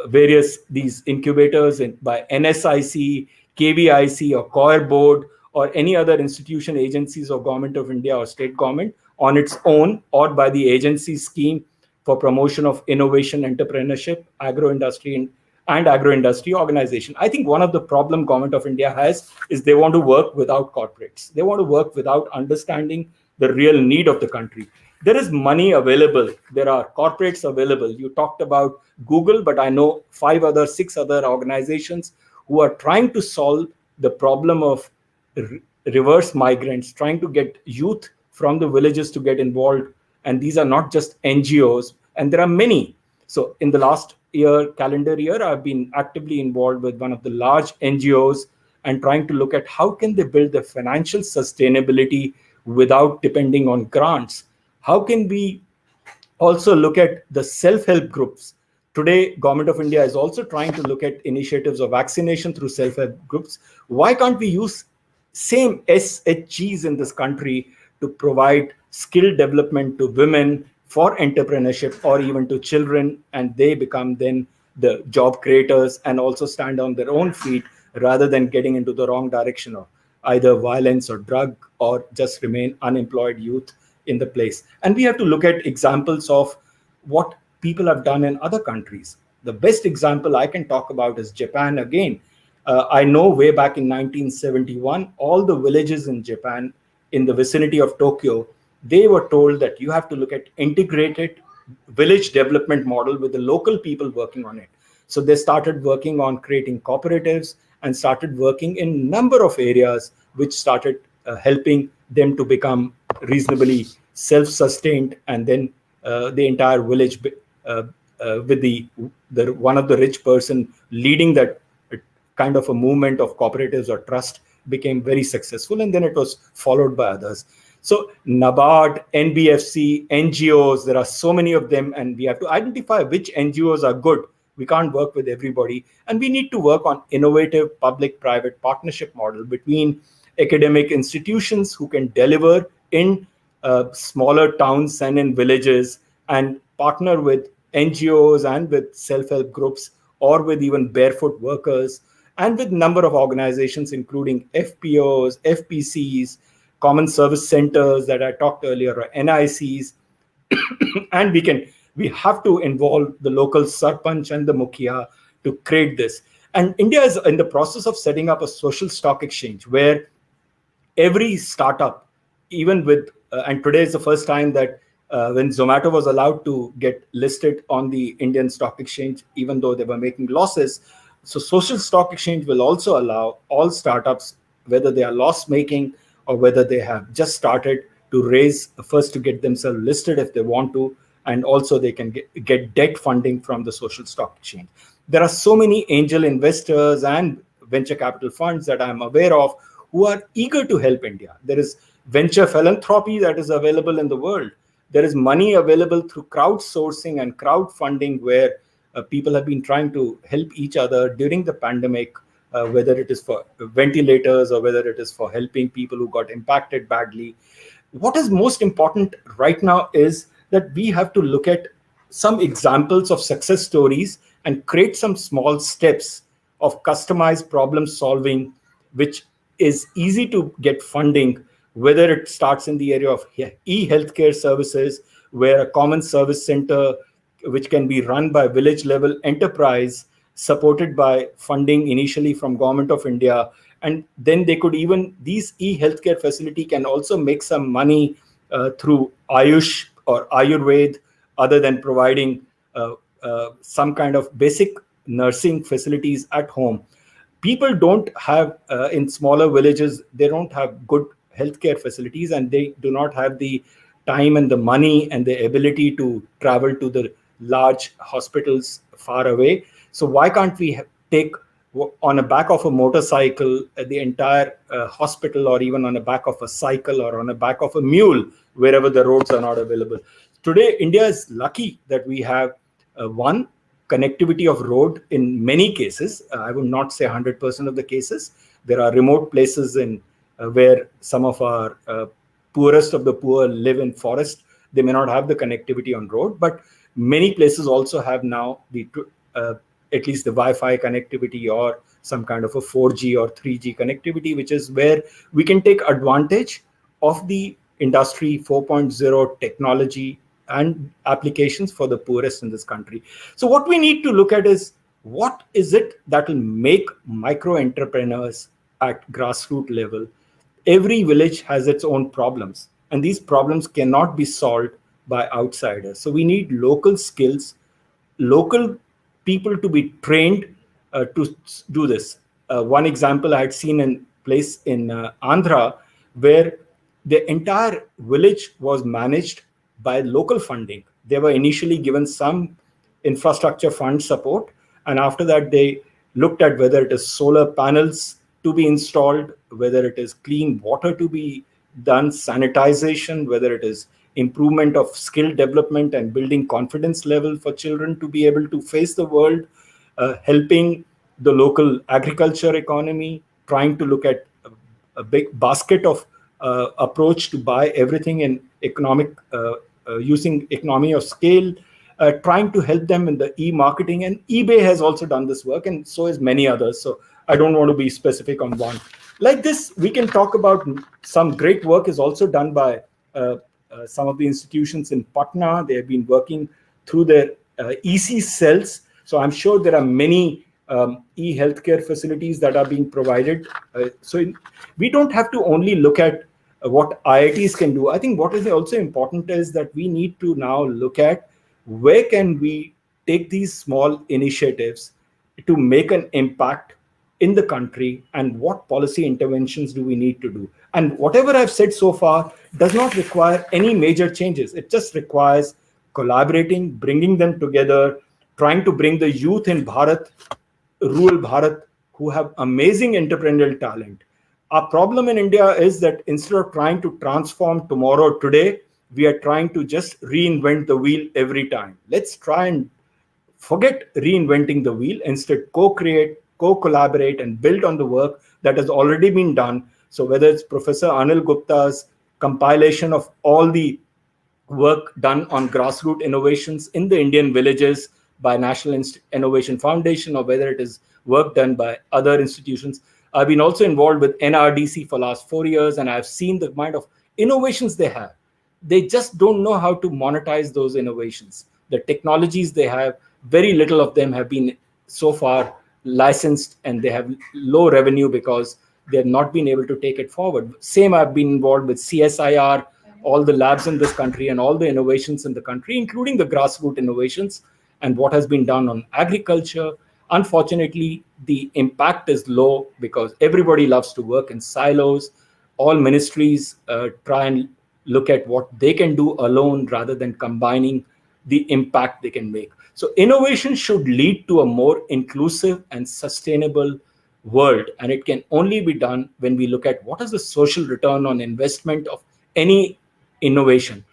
C: various these incubators by NSIC, KVIC or COIR board or any other institution, agencies of Government of India or state government on its own or by the agency scheme for promotion of innovation, entrepreneurship, agro-industry and agro-industry organization. I think one of the problem Government of India has is they want to work without corporates. They want to work without understanding the real need of the country. There is money available. There are corporates available. You talked about Google, but I know 6 other organizations who are trying to solve the problem of reverse migrants, trying to get youth from the villages to get involved. And these are not just NGOs, and there are many. So in the last calendar year, I've been actively involved with one of the large NGOs and trying to look at how can they build the financial sustainability without depending on grants. How can we also look at the self-help groups? Today, Government of India is also trying to look at initiatives of vaccination through self-help groups. Why can't we use same SHGs in this country to provide skill development to women for entrepreneurship or even to children, and they become then the job creators and also stand on their own feet rather than getting into the wrong direction of either violence or drug or just remain unemployed youth in the place. And we have to look at examples of what people have done in other countries. The best example I can talk about is Japan again. I know way back in 1971, all the villages in Japan in the vicinity of Tokyo, they were told that you have to look at integrated village development model with the local people working on it. So they started working on creating cooperatives and started working in number of areas, which started helping them to become reasonably self-sustained. And then the entire village, with the one of the rich person leading that kind of a movement of cooperatives or trust, became very successful, and then it was followed by others. So NABARD, NBFC, NGOs, there are so many of them, and we have to identify which NGOs are good. We can't work with everybody, and we need to work on innovative public-private partnership model between academic institutions who can deliver in smaller towns and in villages, and partner with NGOs and with self-help groups, or with even barefoot workers, and with number of organizations, including FPOs, FPCs, common service centers that I talked earlier, or NICs. And we have to involve the local sarpanch and the mukhia to create this. And India is in the process of setting up a social stock exchange where every startup, even with, and today is the first time that when Zomato was allowed to get listed on the Indian stock exchange, even though they were making losses. So social stock exchange will also allow all startups, whether they are loss making or whether they have just started, to raise first to get themselves listed if they want to, and also they can get debt funding from the social stock exchange. There are so many angel investors and venture capital funds that I'm aware of who are eager to help India. There is venture philanthropy that is available in the world. There is money available through crowdsourcing and crowdfunding, where people have been trying to help each other during the pandemic, whether it is for ventilators or whether it is for helping people who got impacted badly. What is most important right now is that we have to look at some examples of success stories and create some small steps of customized problem solving, which is easy to get funding, whether it starts in the area of e-healthcare services, where a common service center, which can be run by village level enterprise, supported by funding initially from Government of India. And then they could even, these e-healthcare facility can also make some money through Ayush or Ayurved, other than providing some kind of basic nursing facilities at home. People don't have, in smaller villages, they don't have good healthcare facilities, and they do not have the time and the money and the ability to travel to the large hospitals far away. So why can't we take on the back of a motorcycle the entire hospital, or even on the back of a cycle or on the back of a mule, wherever the roads are not available? Today, India is lucky that we have one, connectivity of road in many cases. I would not say 100% of the cases. There are remote places in where some of our poorest of the poor live in forest. They may not have the connectivity on road, but many places also have now the at least the Wi-Fi connectivity, or some kind of a 4G or 3G connectivity, which is where we can take advantage of the industry 4.0 technology and applications for the poorest in this country. So what we need to look at is, what is it that will make micro entrepreneurs at grassroots level? Every village has its own problems, and these problems cannot be solved by outsiders. So we need local skills, local people to be trained to do this. One example I had seen in place in Andhra, where the entire village was managed by local funding. They were initially given some infrastructure fund support, and after that they looked at whether it is solar panels to be installed, whether it is clean water to be done, sanitization, whether it is improvement of skill development and building confidence level for children to be able to face the world, helping the local agriculture economy, trying to look at a big basket of approach to buy everything in economic, using economy of scale, trying to help them in the e-marketing. And eBay has also done this work, and so is many others. So I don't want to be specific on one. Like this, we can talk about some great work is also done by some of the institutions in Patna. They have been working through their EC cells. So I'm sure there are many e-healthcare facilities that are being provided. We don't have to only look at what IITs can do. I think what is also important is that we need to now look at where can we take these small initiatives to make an impact in the country, and what policy interventions do we need to do. And whatever I've said so far does not require any major changes. It just requires collaborating, bringing them together, trying to bring the youth in Bharat, rural Bharat, who have amazing entrepreneurial talent. Our problem in India is that instead of trying to transform tomorrow today, we are trying to just reinvent the wheel every time. Let's try and forget reinventing the wheel. Instead, co-create, co-collaborate, and build on the work that has already been done. So whether it's Professor Anil Gupta's compilation of all the work done on grassroots innovations in the Indian villages by National Innovation Foundation, or whether it is work done by other institutions. I've been also involved with NRDC for the last 4 years, and I've seen the kind of innovations they have. They just don't know how to monetize those innovations. The technologies they have, very little of them have been so far licensed, and they have low revenue because they have not been able to take it forward. Same, I've been involved with CSIR, all the labs in this country and all the innovations in the country, including the grassroots innovations and what has been done on agriculture. Unfortunately, the impact is low because everybody loves to work in silos. All ministries try and look at what they can do alone rather than combining the impact they can make. So innovation should lead to a more inclusive and sustainable world. And it can only be done when we look at what is the social return on investment of any innovation.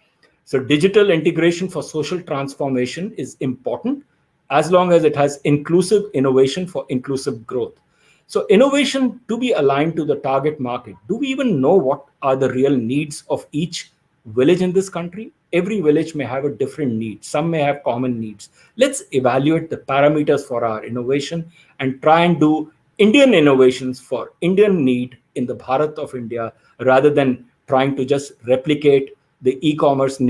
C: So digital integration for social transformation is important as long as it has inclusive innovation for inclusive growth. So innovation to be aligned to the target market. Do we even know what are the real needs of each village in this country? Every village may have a different need. Some may have common needs. Let's evaluate the parameters for our innovation and try and do Indian innovations for Indian need in the Bharat of India, rather than trying to just replicate the e-commerce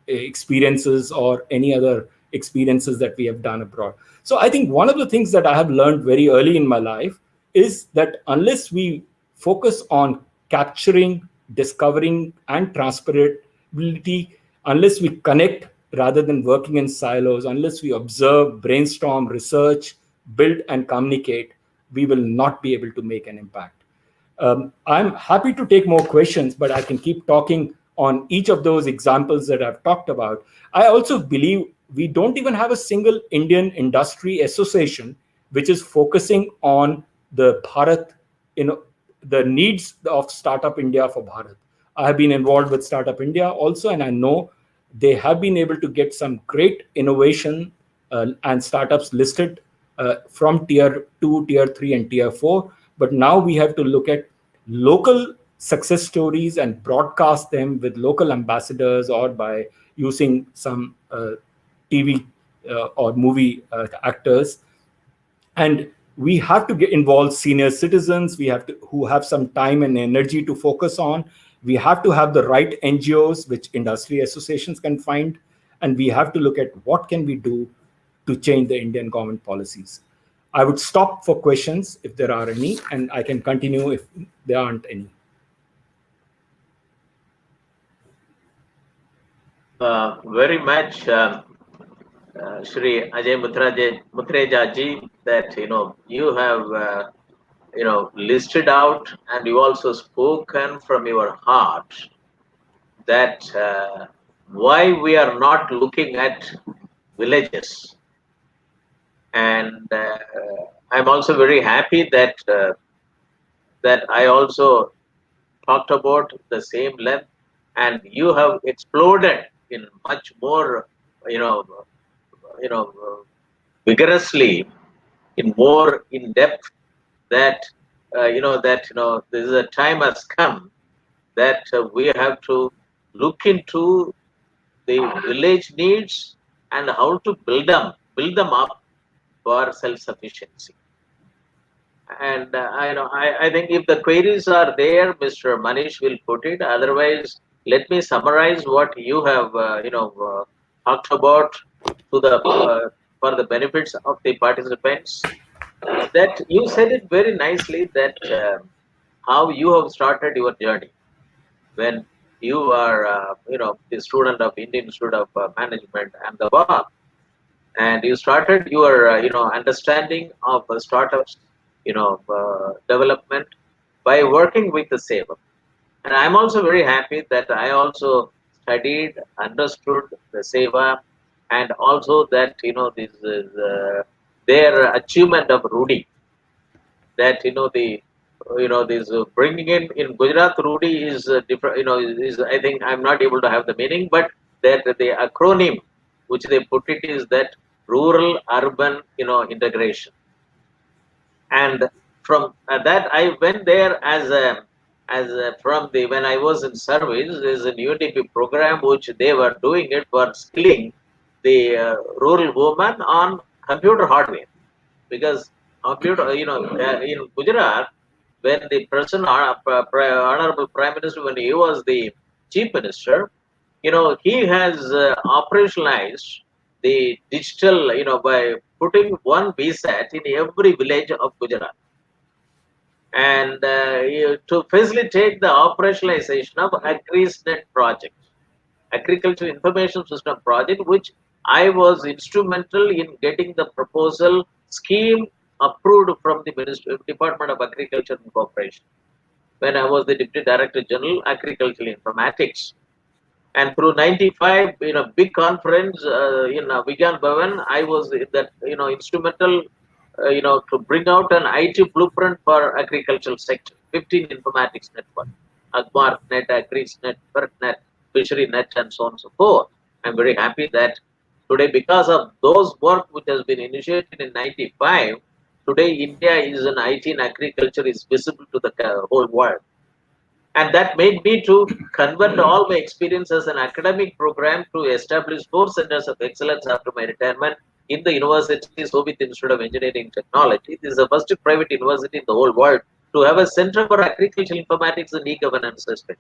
C: experiences or any other experiences that we have done abroad. So I think one of the things that I have learned very early in my life is that unless we focus on capturing, discovering, and transferability, unless we connect rather than working in silos, unless we observe, brainstorm, research, build, and communicate, we will not be able to make an impact. I'm happy to take more questions, but I can keep talking on each of those examples that I've talked about. I also believe we don't even have a single Indian industry association which is focusing on the Bharat, the needs of Startup India for Bharat. I have been involved with Startup India also, and I know they have been able to get some great innovation and startups listed from tier 2, tier 3, and tier 4. But now we have to look at local success stories and broadcast them with local ambassadors or by using some TV or movie actors. And we have to involve senior citizens. We have to, who have some time and energy to focus on. We have to have the right NGOs, which industry associations can find. And we have to look at what can we do to change the Indian government policies. I would stop for questions if there are any, and I can continue if there aren't any.
B: Very much, Shri Ajay Muttreja ji, that you have listed out, and you also spoken from your heart that why we are not looking at villages. And I'm also very happy that that I also talked about the same length, and you have exploded in much more, vigorously, in more in depth. That this is a time has come that we have to look into the village needs and how to build them up for self-sufficiency. And I think if the queries are there, Mr. Manish will put it. Otherwise, let me summarize what you have, talked about to the for the benefits of the participants. That you said it very nicely that how you have started your journey when you are, the student of Indian Institute of Management and the bar, and you started your, understanding of startups, development by working with the Seva. And I'm also very happy that I also studied, understood the Seva, and also that, this is their achievement of Rudy, that this bringing in Gujarat Rudy is different. Is, I think I'm not able to have the meaning, but that the acronym which they put it is that rural urban integration. And from that I went there as from the when I was in service. There's an UDP program which they were doing it for skilling the rural woman on computer hardware, because computer, in Gujarat, when the person, Honorable Prime Minister, when he was the Chief Minister, he has operationalized the digital, by putting one VSAT in every village of Gujarat, and to facilitate the operationalization of AgriSnet project, Agriculture Information System project, which I was instrumental in getting the proposal scheme approved from the Department of Agriculture and Cooperation when I was the Deputy Director General, Agricultural Informatics. And through 95, big conference in Vigyan Bhavan, I was that, instrumental, to bring out an IT blueprint for agricultural sector, 15 informatics network, Agmar Net, AgriSnet, BirdNet, Fishery Net, and so on and so forth. I'm very happy that today, because of those work which has been initiated in 95, today India is an IT in agriculture is visible to the whole world. And that made me to convert all my experience as an academic program to establish 4 centers of excellence after my retirement in the university, Soviet Institute of Engineering Technology. This is the first private university in the whole world to have a center for agricultural informatics and e-governance systems.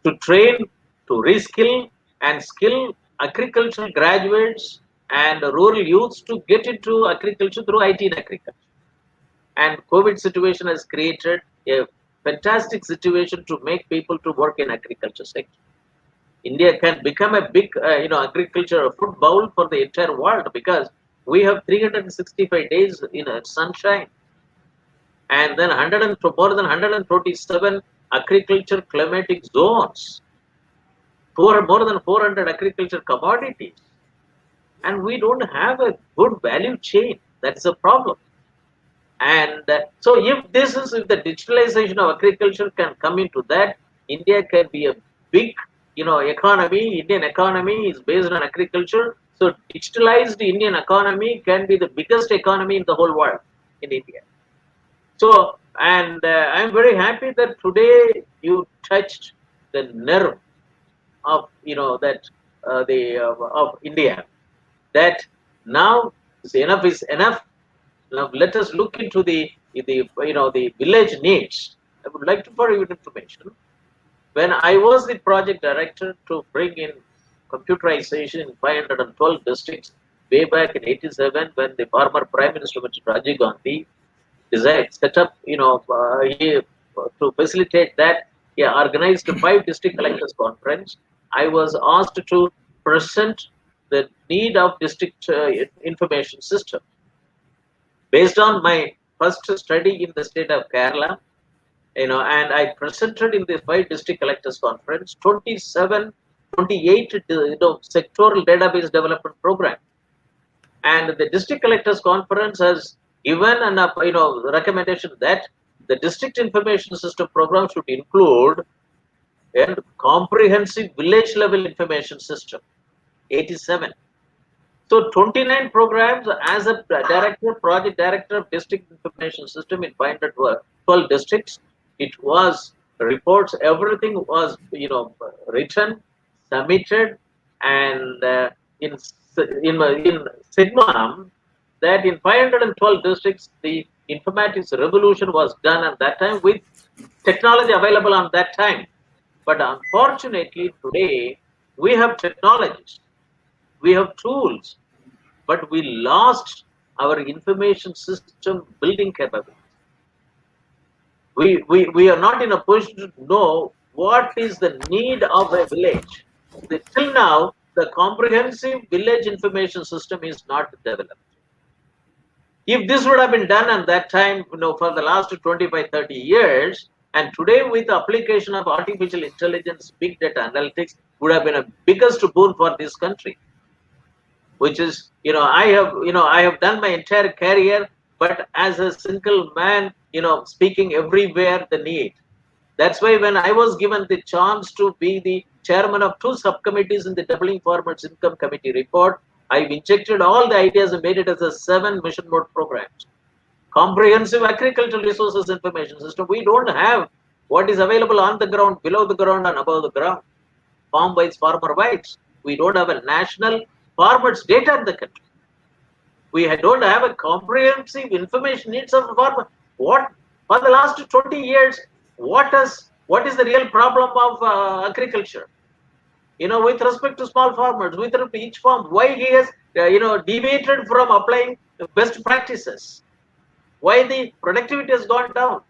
B: To train, to reskill and skill agricultural graduates and rural youths to get into agriculture through IT in agriculture. And COVID situation has created a fantastic situation to make people to work in agriculture sector. India can become a big, agriculture food bowl for the entire world, because we have 365 days in sunshine, and then more than 127 agriculture climatic zones, more than 400 agriculture commodities, and we don't have a good value chain. That's a problem. And so if the digitalization of agriculture can come into that, India can be a big, economy. Indian economy is based on agriculture. So digitalized Indian economy can be the biggest economy in the whole world in India. So, and I'm very happy that today you touched the nerve of, of India, that now enough is enough. Now let us look into the village needs. I would like to for your information. When I was the project director to bring in computerization in 512 districts way back in '87, when the former Prime Minister Mr. Rajiv Gandhi set up, to facilitate that, he organized a 5 district collectors conference. I was asked to present the need of district information system. Based on my first study in the state of Kerala, and I presented in the 5 district collectors conference 28 sectoral database development program, and the district collectors conference has given an recommendation that the district information system program should include a comprehensive village level information system, 87. So 29 programs as a project director of district information system in 512 districts. It was reports, everything was, written, submitted, and in Sigma, that in 512 districts, the Informatics revolution was done at that time with technology available on that time. But unfortunately, today we have technologies, we have tools, but we lost our information system building capability. We are not in a position to know what is the need of a village. Till now, the comprehensive village information system is not developed. If this would have been done at that time, for the last 25, 30 years, and today with the application of artificial intelligence, big data analytics would have been a biggest boon for this country. Which is, I have done my entire career, but as a single man, speaking everywhere the need. That's why when I was given the chance to be the chairman of 2 subcommittees in the Doubling Farmers Income Committee report, I've injected all the ideas and made it as a 7 mission mode programs. Comprehensive agricultural resources information system. We don't have what is available on the ground, below the ground, and above the ground. Farm-wise, farmer-wise. We don't have a national farmers data in the country. We don't have a comprehensive information needs of the farmer. What for the last 20 years? What is the real problem of agriculture? With respect to small farmers, with each farm, why he has deviated from applying best practices? Why the productivity has gone down?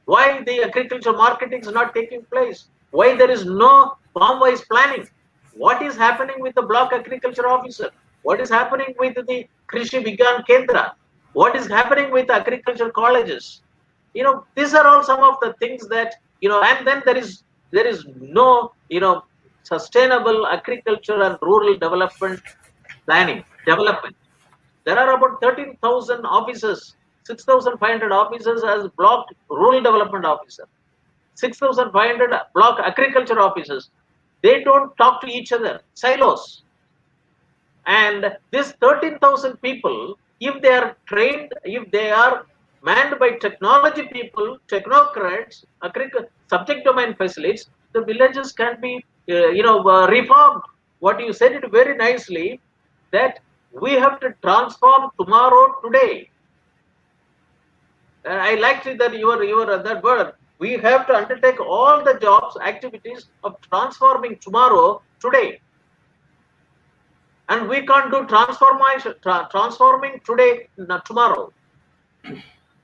B: Why the agriculture marketing is not taking place? Why there is no farm-wise planning? What is happening with the block agriculture officer? What is happening with the Krishi Vigyan Kendra? What is happening with agriculture colleges? These are all some of the things that, and then there is no, sustainable agriculture and rural development planning, development. There are about 13,000 officers, 6,500 officers as block rural development officer, 6,500 block agriculture officers. They don't talk to each other, silos. And this 13,000 people, if they are trained, if they are manned by technology people, technocrats, subject domain specialists, the villages can be, reformed. What you said it very nicely, that we have to transform tomorrow today. I liked that your that word. We have to undertake all the jobs, activities of transforming tomorrow today. And we can't do transforming today, not tomorrow.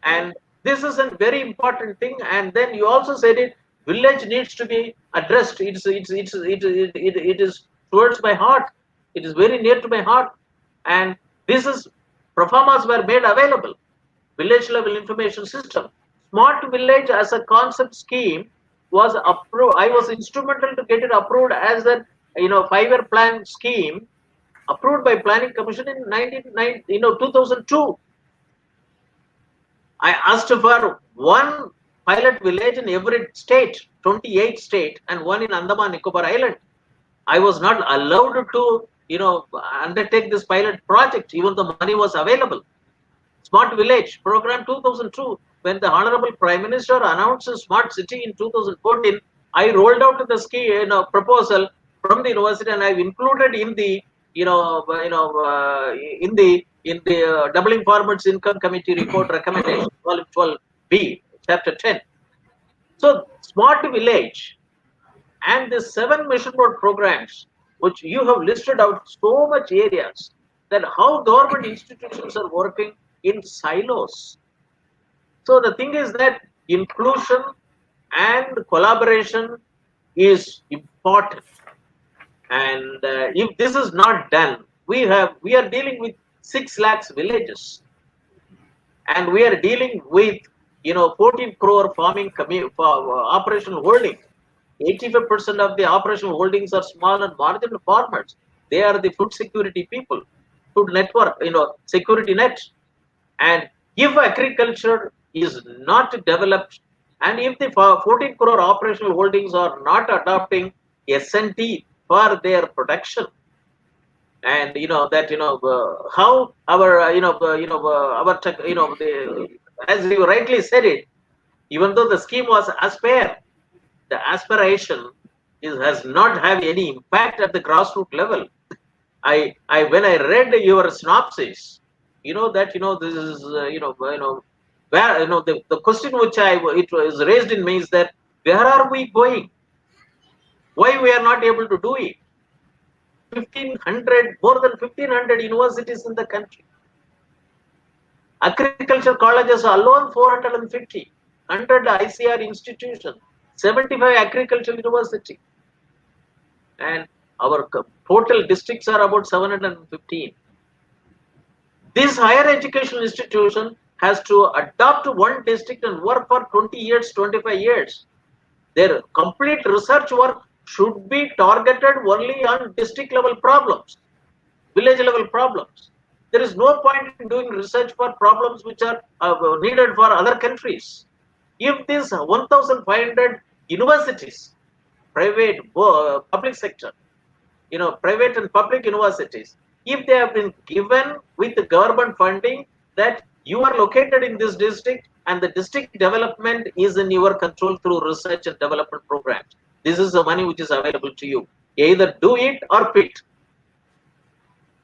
B: And this is a very important thing. And then you also said it, village needs to be addressed. It is towards my heart. It is very near to my heart. And this is, proformas were made available. Village level information system. Smart village as a concept scheme was approved. I was instrumental to get it approved as a 5-year plan scheme, approved by Planning Commission in 2002. I asked for one pilot village in every state, 28 state, and one in Andaman Nicobar Island. I was not allowed to, undertake this pilot project, even though money was available. Smart Village Program 2002, when the Honorable Prime Minister announced a smart city in 2014, I rolled out the scheme, proposal from the university, and I've included in the, in the Doubling Farmers Income Committee report recommendation, volume 12B, chapter 10. So Smart Village and the 7 mission board programs, which you have listed out so much areas, that how government institutions are working in silos. So the thing is that inclusion and collaboration is important. And if this is not done, we are dealing with 6 lakhs villages, and we are dealing with 14 crore farming operational holding. 85% of the operational holdings are small and marginal farmers. They are the food security people, food network, security net. And if agriculture is not developed, and if the 14 crore operational holdings are not adopting S&T for their production, and how our as you rightly said it, even though the scheme was aspire, the aspiration has not have any impact at the grassroots level. When I read your synopsis, this is where, the question which it was raised in me is that where are we going? Why we are not able to do it? 1,500, more than 1,500 universities in the country. Agriculture colleges alone 450, 100 ICR institutions, 75 agricultural university, and our total districts are about 715. This higher education institution has to adopt one district and work for 20 years, 25 years. Their complete research work should be targeted only on district level problems, village level problems. There is no point in doing research for problems which are needed for other countries. If these 1,500 universities, private, public sector, private and public universities, if they have been given with the government funding that you are located in this district and the district development is in your control through research and development programs, this is the money which is available to you. Either do it or quit.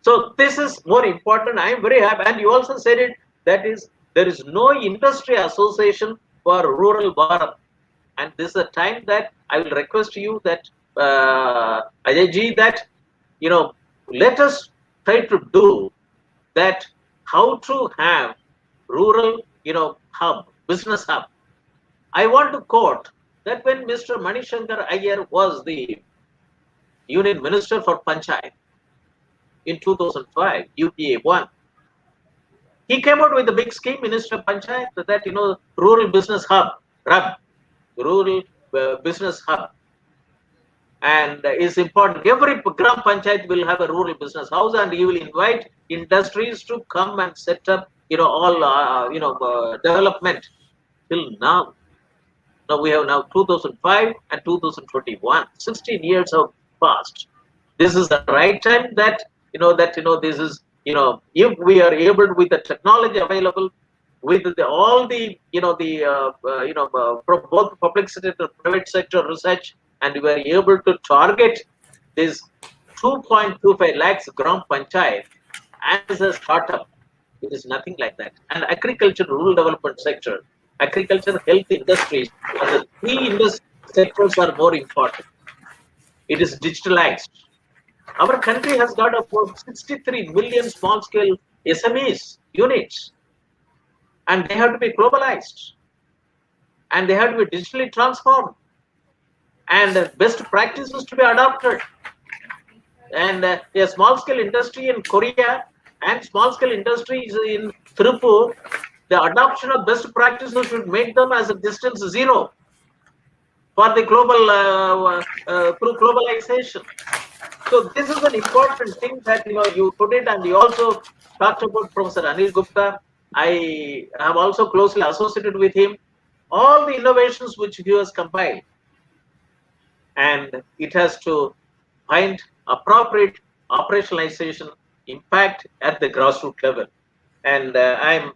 B: So this is more important. I am very happy. And you also said it, that is, there is no industry association for rural Bharat. And this is a time that I will request you that, Ajay ji, that, let us try to do that, how to have rural, hub, business hub. I want to quote that when Mr. Manishankar Iyer was the Union Minister for Panchayat in 2005, UPA 1, he came out with a big scheme, Minister of Panchayat, that, rural business hub, RUB, rural business hub. And is important. Every Gram Panchayat will have a rural business house, and he will invite industries to come and set up, all, development. Till now, we have now 2005 and 2021, 16 years have passed. This is the right time that, this is, if we are able with the technology available, with all the, both public sector, private sector research, and we are able to target this 2.25 lakhs Gram Panchayat as a startup. It is nothing like that. And agriculture, rural development sector, agriculture, health industries, the three industry sectors are more important. It is digitalized. Our country has got about 63 million small-scale SMEs, units, and they have to be globalized, and they have to be digitally transformed, and best practices to be adopted. And a small-scale industry in Korea and small-scale industries in Tripur, the adoption of best practices should make them as a distance zero for the global through globalization. So this is an important thing that you put it, and you also talked about Professor Anil Gupta. I have also closely associated with him. All the innovations which he has compiled, and it has to find appropriate operationalization impact at the grassroots level. And I'm,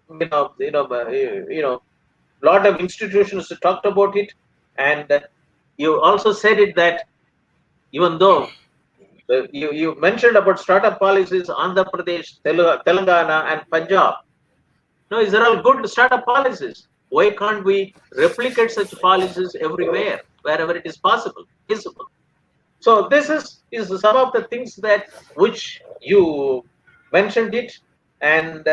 B: lot of institutions talked about it, and you also said it that even though you mentioned about startup policies, Andhra Pradesh, Telangana, and Punjab. No, these are all good startup policies. Why can't we replicate such policies everywhere, wherever it is possible, feasible? So this is some of the things that which you mentioned it, and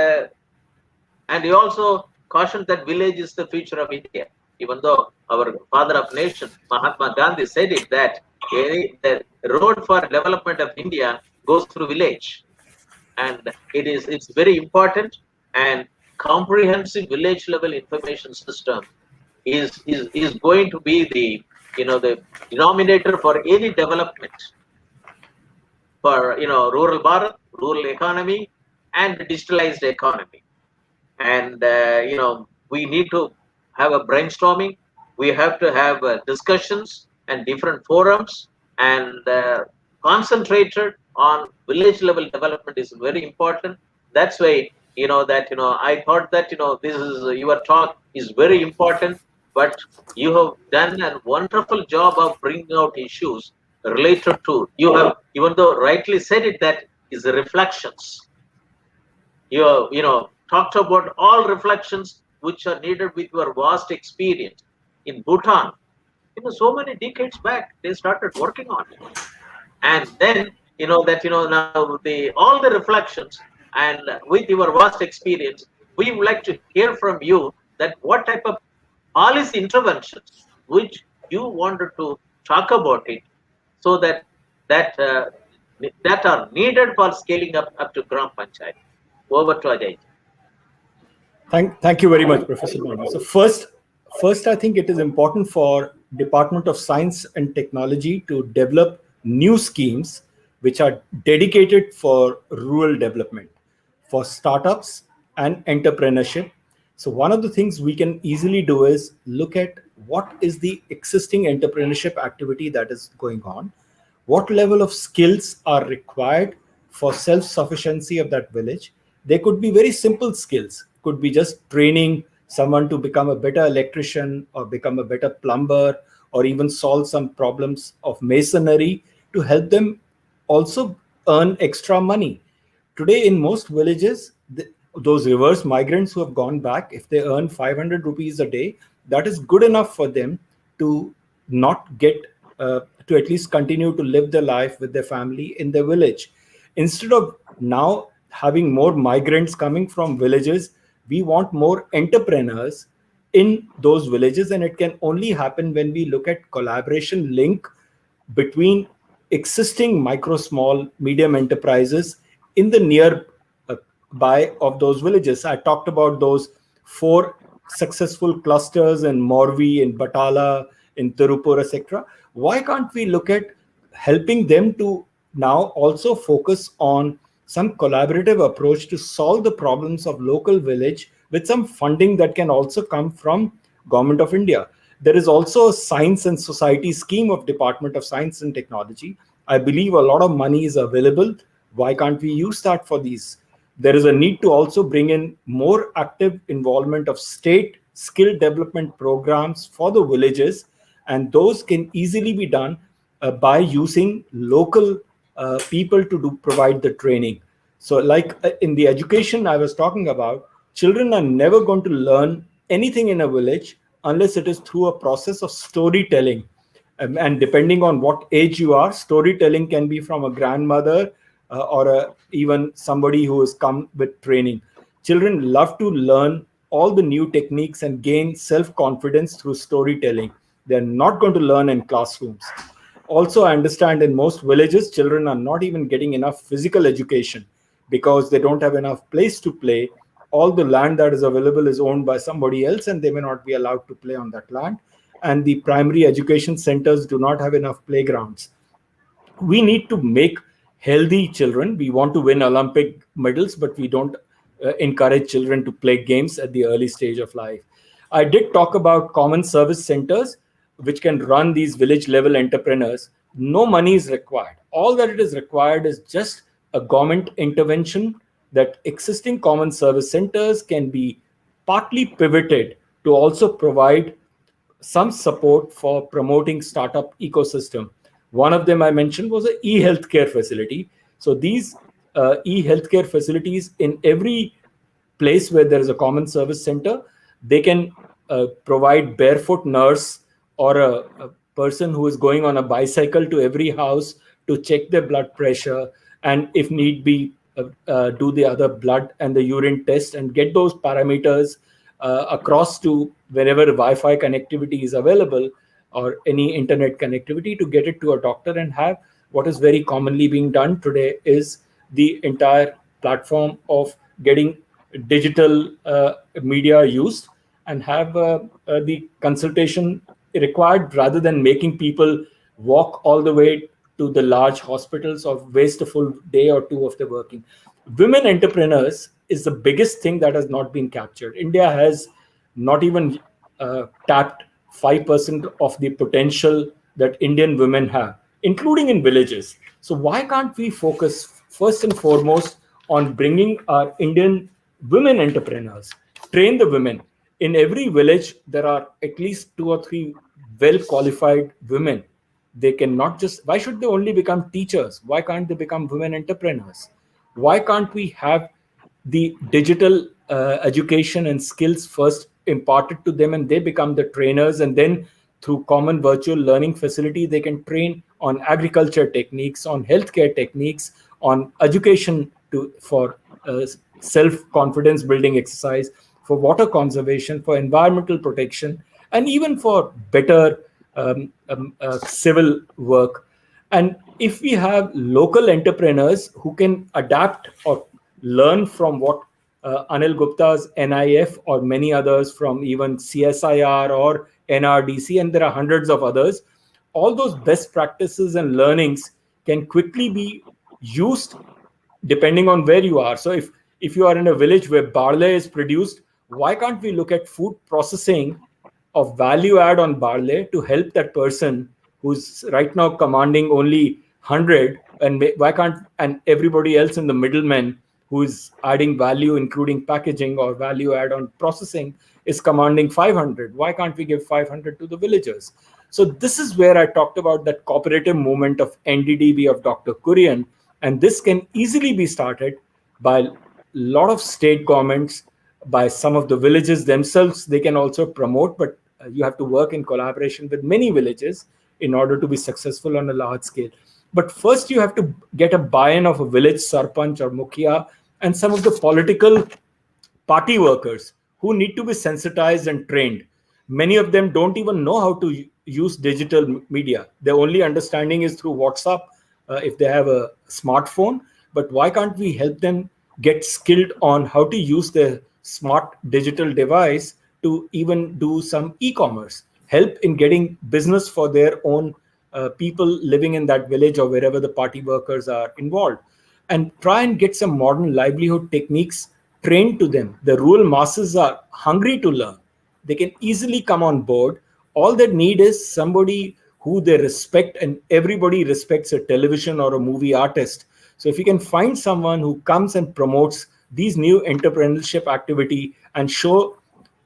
B: you also cautioned that village is the future of India. Even though our father of nation, Mahatma Gandhi, said it that the road for development of India goes through village, and it's very important. And comprehensive village level information system is going to be the the denominator for any development for rural Bharat, rural economy, and digitalized economy. And we need to have a brainstorming. We have to have discussions and different forums, and concentrated on village level development is very important. That's why I thought that this is your talk is very important, but you have done a wonderful job of bringing out issues related to, you have, even though rightly said it, that is the reflections. You talked about all reflections which are needed with your vast experience in Bhutan. So many decades back, they started working on it. And then, now all the reflections and with your vast experience, we would like to hear from you that what type of policy interventions which you wanted to talk about it, so that uh, that are needed for scaling up to Gram Panchayat. Over to Ajay.
C: Thank you very much, Professor Moni. So first, I think it is important for Department of Science and Technology to develop new schemes which are dedicated for rural development, for startups and entrepreneurship. So one of the things we can easily do is look at what is the existing entrepreneurship activity that is going on, what level of skills are required for self-sufficiency of that village. They could be very simple skills, could be just training someone to become a better electrician or become a better plumber, or even solve some problems of masonry to help them also earn extra money. Today in most villages, those reverse migrants who have gone back, if they earn 500 rupees a day, that is good enough for them to not get to at least continue to live their life with their family in their village. Instead of now having more migrants coming from villages, we want more entrepreneurs in those villages, and it can only happen when we look at collaboration link between existing micro, small, medium enterprises in the near by of those villages. I talked about those 4 successful clusters in Morvi, in Batala, in Tirupur, etc. Why can't we look at helping them to now also focus on some collaborative approach to solve the problems of local village with some funding that can also come from Government of India? There is also a science and society scheme of Department of Science and Technology. I believe a lot of money is available. Why can't we use that for these? There is a need to also bring in more active involvement of state skill development programs for the villages, and those can easily be done by using local people to provide the training. So like in the education I was talking about, children are never going to learn anything in a village unless it is through a process of storytelling. And depending on what age you are, storytelling can be from a grandmother or even somebody who has come with training. Children love to learn all the new techniques and gain self-confidence through storytelling. They're not going to learn in classrooms. Also, I understand in most villages, children are not even getting enough physical education because they don't have enough place to play. All the land that is available is owned by somebody else, and they may not be allowed to play on that land. And the primary education centers do not have enough playgrounds. We need to make healthy children. We want to win Olympic medals, but we don't encourage children to play games at the early stage of life. I did talk about common service centers, which can run these village level entrepreneurs. No money is required. All that it is required is just a government intervention, that existing common service centers can be partly pivoted to also provide some support for promoting startup ecosystem. One of them I mentioned was an e-healthcare facility. So these e-healthcare facilities in every place where there is a common service center, they can provide barefoot nurse or a person who is going on a bicycle to every house to check their blood pressure, and if need be, do the other blood and the urine test and get those parameters across to wherever Wi-Fi connectivity is available or any internet connectivity, to get it to a doctor. And have what is very commonly being done today is the entire platform of getting digital media used, and have the consultation required rather than making people walk all the way to the large hospitals or waste a full day or two of their working. Women entrepreneurs is the biggest thing that has not been captured. India has not even tapped 5% of the potential that Indian women have, including in villages. So why can't we focus first and foremost on bringing our Indian women entrepreneurs, train the women? In every village, there are at least 2 or 3 well-qualified women. They cannot just, why should they only become teachers? Why can't they become women entrepreneurs? Why can't we have the digital education and skills first imparted to them and they become the trainers, and then through common virtual learning facility they can train on agriculture techniques, on healthcare techniques, on education for self-confidence building exercise, for water conservation, for environmental protection, and even for better civil work. And if we have local entrepreneurs who can adapt or learn from what Anil Gupta's NIF or many others from even CSIR or NRDC, and there are hundreds of others, all those best practices and learnings can quickly be used depending on where you are. So if you are in a village where barley is produced, why can't we look at food processing of value add on barley to help that person who's right now commanding only 100, and why can't, and everybody else in the middlemen who is adding value including packaging or value add on processing is commanding 500? Why can't we give 500 to the villagers? So this is where I talked about that cooperative movement of NDDB of Dr. Kurian, and this can easily be started by a lot of state governments, by some of the villages themselves. They can also promote, but you have to work in collaboration with many villages in order to be successful on a large scale. But first you have to get a buy-in of a village sarpanch or mukhia and some of the political party workers who need to be sensitized and trained. Many of them don't even know how to use digital media. Their only understanding is through WhatsApp if they have a smartphone. But why can't we help them get skilled on how to use their smart digital device to even do some e-commerce, help in getting business for their own people living in that village or wherever the party workers are involved, and try and get some modern livelihood techniques trained to them. The rural masses are hungry to learn. They can easily come on board. All they need is somebody who they respect, and everybody respects a television or a movie artist. So if you can find someone who comes and promotes these new entrepreneurship activity and show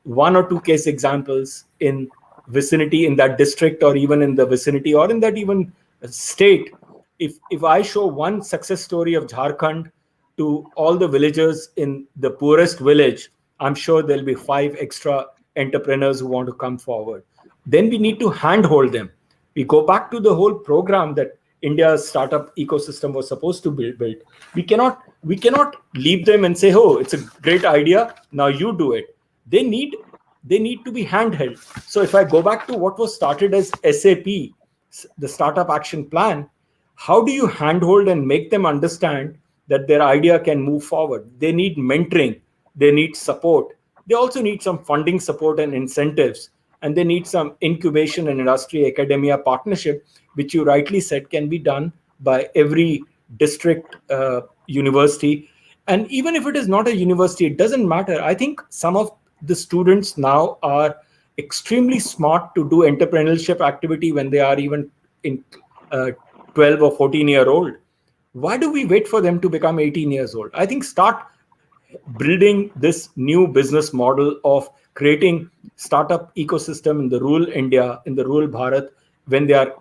C: one or two case examples in vicinity, in that district, or even in the vicinity, or in that even state. If I show one success story of Jharkhand to all the villagers in the poorest village, I'm sure there'll be 5 extra entrepreneurs who want to come forward. Then we need to handhold them. We go back to the whole program that India's startup ecosystem was supposed to build. We cannot leave them and say, oh, it's a great idea, now you do it. They need to be handheld. So if I go back to what was started as SAP, the Startup Action Plan, how do you handhold and make them understand that their idea can move forward? They need mentoring, they need support. They also need some funding support and incentives, and they need some incubation and industry academia partnership, which you rightly said can be done by every district university. And even if it is not a university, it doesn't matter. I think some of the students now are extremely smart to do entrepreneurship activity when they are even in 12 or 14-year-old. Why do we wait for them to become 18 years old? I think start building this new business model of creating startup ecosystem in the rural India, in the rural Bharat, when they are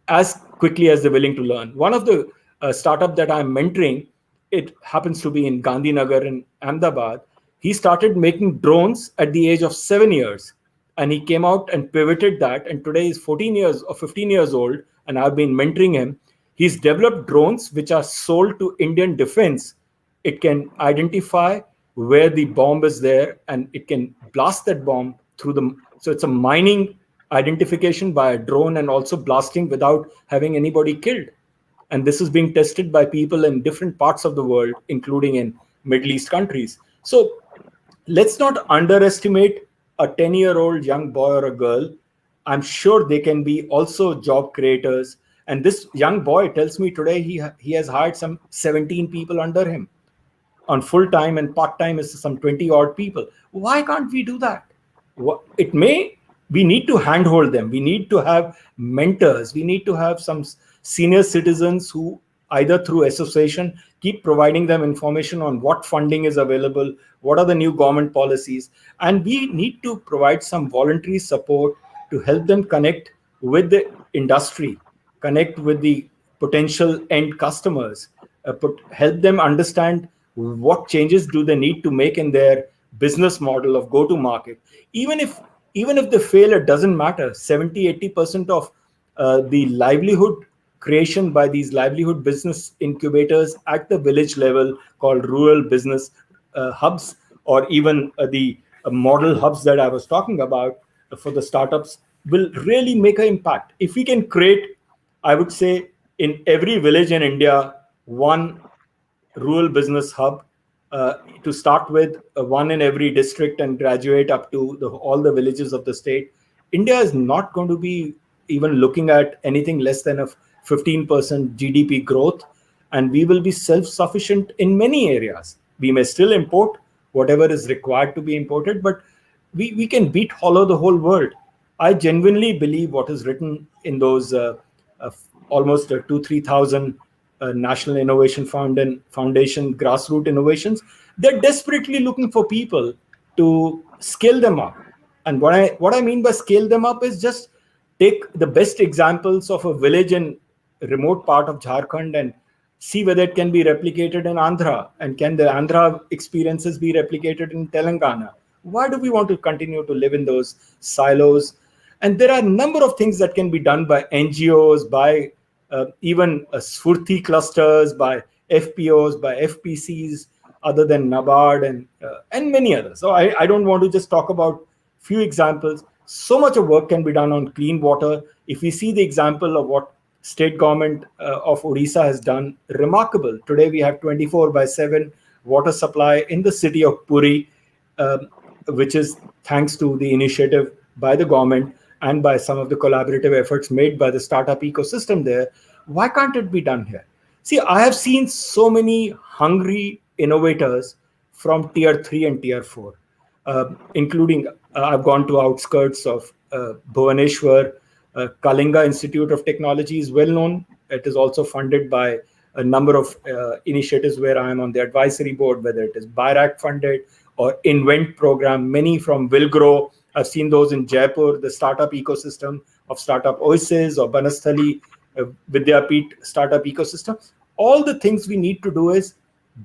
C: as quickly as they're willing to learn. One of the startup that I'm mentoring, it happens to be in Gandhinagar in Ahmedabad. He started making drones at the age of 7 years, and he came out and pivoted that, and today he's 14 years or 15 years old, and I've been mentoring him. He's developed drones which are sold to Indian defense. It can identify where the bomb is there, and it can blast that bomb through the, so it's a mining identification by a drone and also blasting without having anybody killed. And this is being tested by people in different parts of the world, including in Middle East countries. So let's not underestimate a 10-year-old young boy or a girl. I'm sure they can be also job creators. And this young boy tells me today he has hired some 17 people under him. On full-time and part-time is some 20 odd people. Why can't we do that? We need to handhold them. We need to have mentors. We need to have some senior citizens who either through association keep providing them information on what funding is available, what are the new government policies. And we need to provide some voluntary support to help them connect with the industry, connect with the potential end customers, help them understand what changes do they need to make in their business model of go to market. Even if they fail, it doesn't matter. 70-80% of the livelihood creation by these livelihood business incubators at the village level, called rural business hubs, or even the model hubs that I was talking about for the startups, will really make an impact. If we can create, I would say, in every village in India, one rural business hub, to start with, one in every district, and graduate up to all the villages of the state, India is not going to be even looking at anything less than a 15% GDP growth, and we will be self-sufficient in many areas. We may still import whatever is required to be imported, but we can beat hollow the whole world. I genuinely believe what is written in those uh, almost 2-3,000 National Innovation Foundation grassroots innovations. They're desperately looking for people to scale them up. And what I mean by scale them up is just take the best examples of a village in a remote part of Jharkhand and see whether it can be replicated in Andhra, and can the Andhra experiences be replicated in Telangana. Why do we want to continue to live in those silos? And there are a number of things that can be done by NGOs, by even Sfurti clusters, by FPOs, by FPCs, other than NABARD, and many others. So I don't want to just talk about few examples. So much of work can be done on clean water. If we see the example of what state government of Odisha has done, remarkable. Today we have 24/7 water supply in the city of Puri, which is thanks to the initiative by the government and by some of the collaborative efforts made by the startup ecosystem there. Why can't it be done here? See, I have seen so many hungry innovators from tier 3 and tier 4, including I've gone to outskirts of Bhubaneswar. Kalinga Institute of Technology is well known. It is also funded by a number of initiatives where I am on the advisory board, whether it is BIRAC funded or Invent program. Many from Will Grow. I've seen those in Jaipur, the startup ecosystem of Startup Oasis, or Banasthali Vidyapeeth startup ecosystem. All the things we need to do is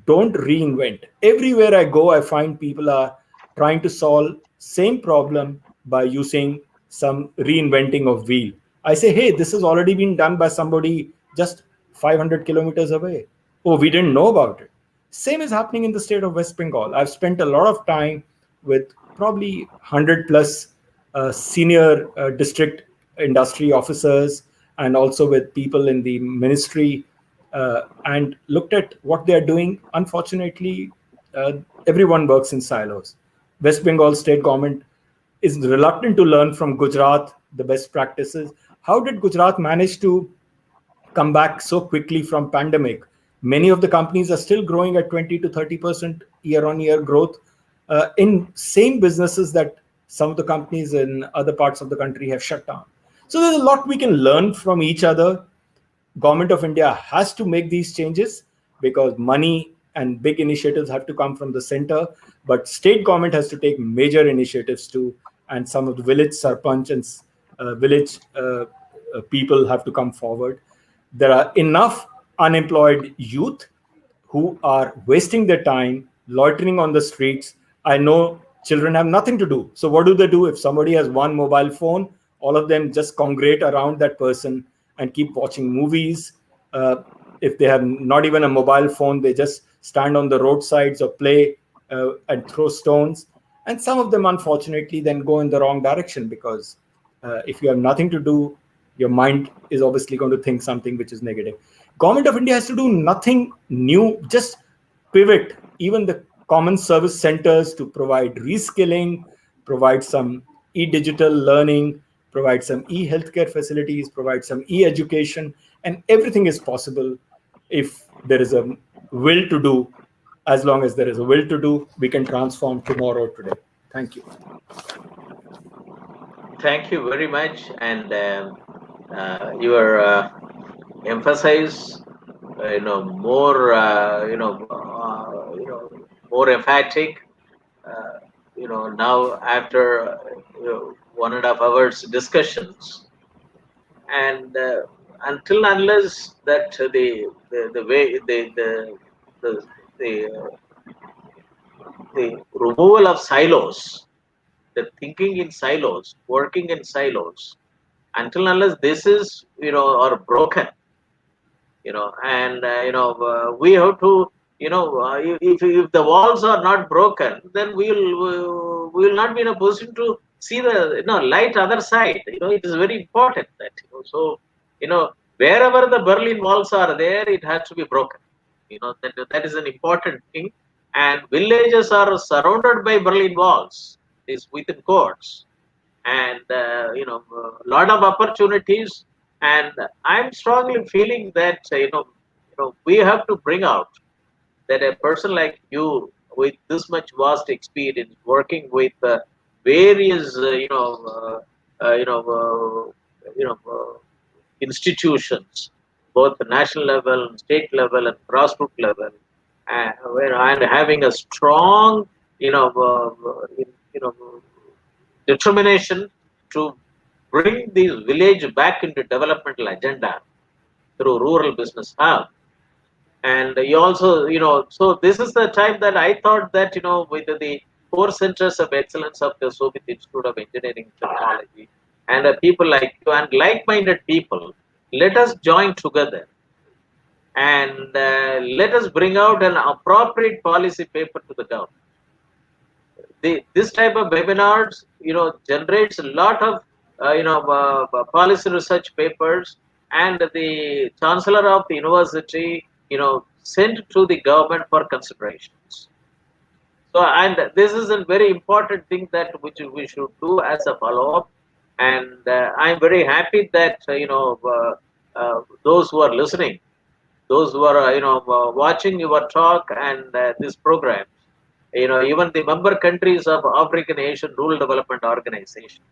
C: don't reinvent. Everywhere I go, I find people are trying to solve same problem by using some reinventing of wheel. I say, hey, this has already been done by somebody just 500 kilometers away. Oh, we didn't know about it. Same is happening in the state of West Bengal. I've spent a lot of time with probably 100 plus senior district industry officers, and also with people in the ministry, and looked at what they are doing. Unfortunately, everyone works in silos. West Bengal state government is reluctant to learn from Gujarat the best practices. How did Gujarat manage to come back so quickly from pandemic? Many of the companies are still growing at 20 to 30% year-on-year growth in same businesses that some of the companies in other parts of the country have shut down. So there's a lot we can learn from each other. Government of India has to make these changes because money and big initiatives have to come from the center, but state government has to take major initiatives too, and some of the village sarpanch and village people have to come forward. There are enough unemployed youth who are wasting their time loitering on the streets. I know children have nothing to do. So what do they do? If somebody has one mobile phone, all of them just congregate around that person and keep watching movies. If they have not even a mobile phone, they just stand on the roadsides or play and throw stones. And some of them, unfortunately, then go in the wrong direction because if you have nothing to do, your mind is obviously going to think something which is negative. Government of India has to do nothing new, just pivot even the common service centers to provide reskilling, provide some e-digital learning, provide some e-healthcare facilities, provide some e-education, and everything is possible if there is a will to do. As long as there is a will to do, we can transform tomorrow today. Thank you.
B: Thank you very much, and your emphasize, more, more emphatic. Now after 1.5 hours discussions, and until unless that the way the the removal of silos, the thinking in silos, working in silos, until unless this is, are broken, and we have to, if the walls are not broken, then we will not be in a position to see the, light other side. It is very important that, so, wherever the Berlin walls are there, it has to be broken. That is an important thing. And villages are surrounded by Berlin walls, is within courts, and a lot of opportunities. And I'm strongly feeling that, we have to bring out that a person like you, with this much vast experience working with various institutions, both the national level, state level, and grassroots level, and having a strong, determination to bring this village back into developmental agenda through rural business hub. And you also, so this is the time that I thought that, with the four centers of excellence of the Soviet Institute of Engineering and Technology, and people like you and like-minded people, let us join together and let us bring out an appropriate policy paper to the government. This type of webinars, generates a lot of, policy research papers, and the chancellor of the university, sent to the government for considerations. So, and this is a very important thing that which we should do as a follow-up. And I'm very happy that, those who are listening, those who are, watching your talk and this program, even the member countries of African Asian Rural Development Organization,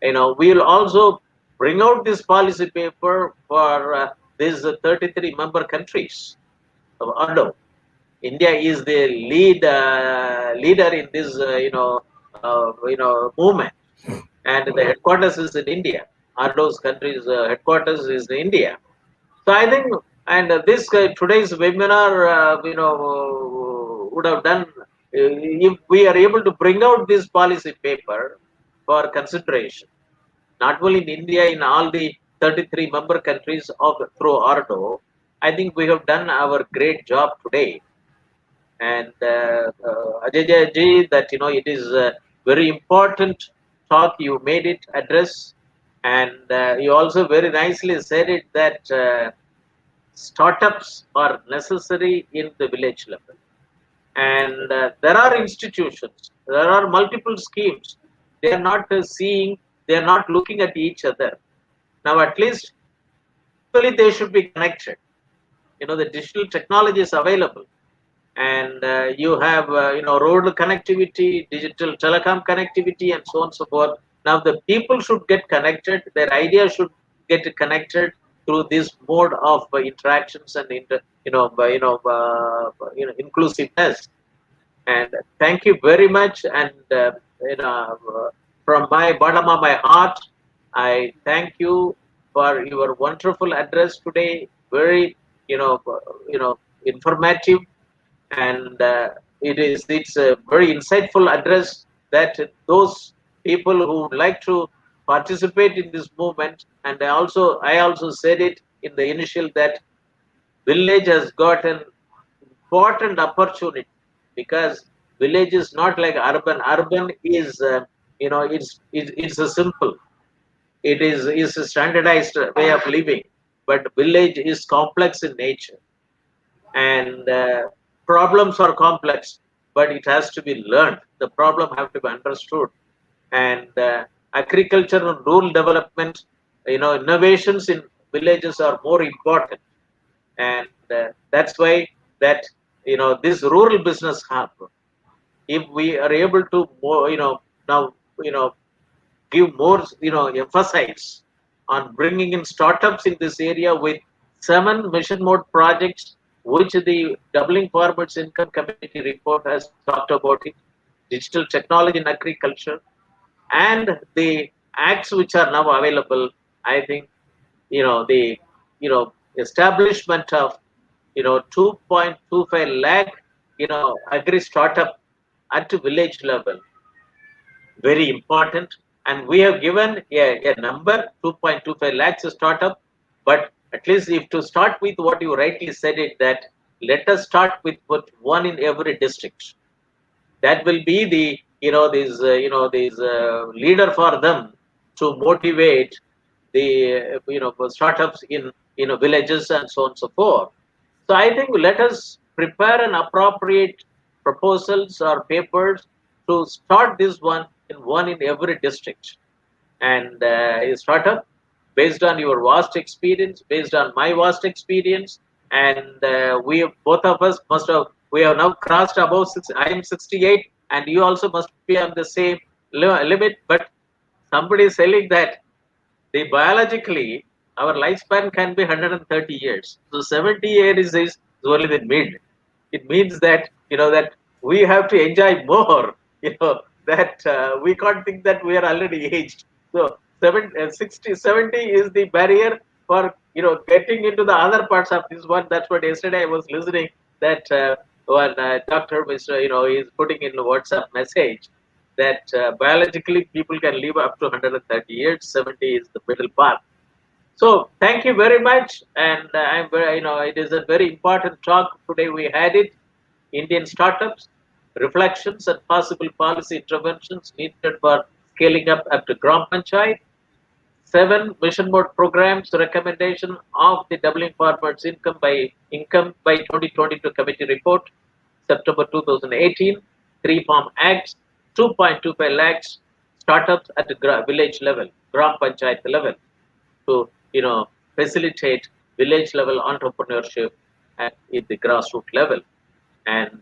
B: we will also bring out this policy paper for these 33 member countries of ARDO. India is the leader in this, movement, and the headquarters is in India. ARDO's country's headquarters is in India. So I think, and this today's webinar, would have done, if we are able to bring out this policy paper for consideration, not only in India, in all the 33 member countries of through ARDO, I think we have done our great job today. And Ajay, that it is a very important talk. You made it address, and you also very nicely said it that startups are necessary in the village level, and there are institutions, there are multiple schemes. They are not seeing, they are not looking at each other. Now, at least they should be connected. The digital technology is available, and you have road connectivity, digital telecom connectivity, and so on and so forth. Now the people should get connected, their ideas should get connected through this mode of interactions and inclusiveness. And thank you very much. And from my bottom of my heart, I thank you for your wonderful address today. Very informative, and it's a very insightful address that those people who would like to participate in this movement. And I also said it in the initial that village has got an important opportunity, because village is not like urban. Urban is it's a simple, is a standardized way of living, but village is complex in nature, and problems are complex, but it has to be learned. The problem have to be understood, and agriculture and rural development, innovations in villages are more important, and that's why that this rural business hub, if we are able to more, now give more, emphasize on bringing in startups in this area with 7 mission mode projects, which the Doubling Farmers Income Committee report has talked about it, digital technology in agriculture, and the acts which are now available. I think, the, establishment of, 2.25 lakh, agri startup at village level. Very important. And we have given a number, 2.25 lakhs startup. But at least if to start with what you rightly said it, that let us start with one in every district. That will be the leader for them to motivate the startups in villages and so on and so forth. So I think let us prepare an appropriate proposals or papers to start this one in every district, and a startup based on your vast experience, based on my vast experience, and we both of us must have we have now crossed above I am 68, and you also must be on the same limit. But somebody is telling that the biologically our lifespan can be 130 years. So 70 years is only the mid. It means that that we have to enjoy more. That we can't think that we are already aged. So 60, 70 is the barrier for getting into the other parts of this one. That's what yesterday I was listening that one doctor was is putting in the WhatsApp message that biologically people can live up to 130 years. 70 is the middle part. So thank you very much, and I'm very it is a very important talk today. We had it. Indian startups, reflections and possible policy interventions needed for scaling up to Gram Panchayat. 7 mission mode programs recommendation of the doubling farmers income by 2022 committee report, September 2018. 3 farm acts, 2.25 lakhs startups at the village level, Gram Panchayat level, to facilitate village level entrepreneurship at the grassroots level. And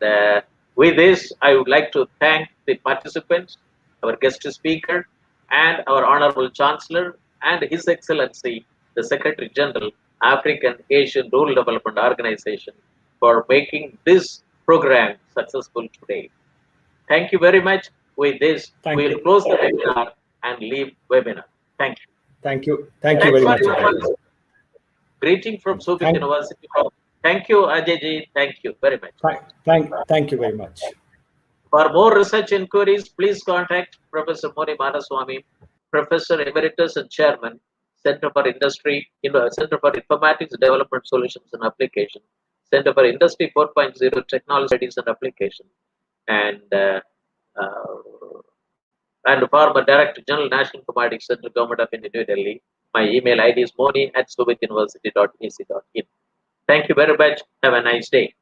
B: with this, I would like to thank the participants, our guest speaker, and our Honorable Chancellor, and His Excellency, the Secretary General, African Asian Rural Development Organization, for making this program successful today. Thank you very much. With this, we'll close the webinar and leave webinar. Thank you.
C: Thank you. Thank you very much.
B: Greeting from Subic University. Thank you, Ajay ji. Thank you very much.
C: Thank you very much.
B: For more research inquiries, please contact Professor Moni Madaswamy, Professor Emeritus and Chairman, Center for Center for Informatics Development Solutions and Application, Center for Industry 4.0 Technology Studies and Application, and former Director General National Informatics Center, Government of India, New Delhi. My email ID is moni@subituniversity.ac.in. Thank you very much. Have a nice day.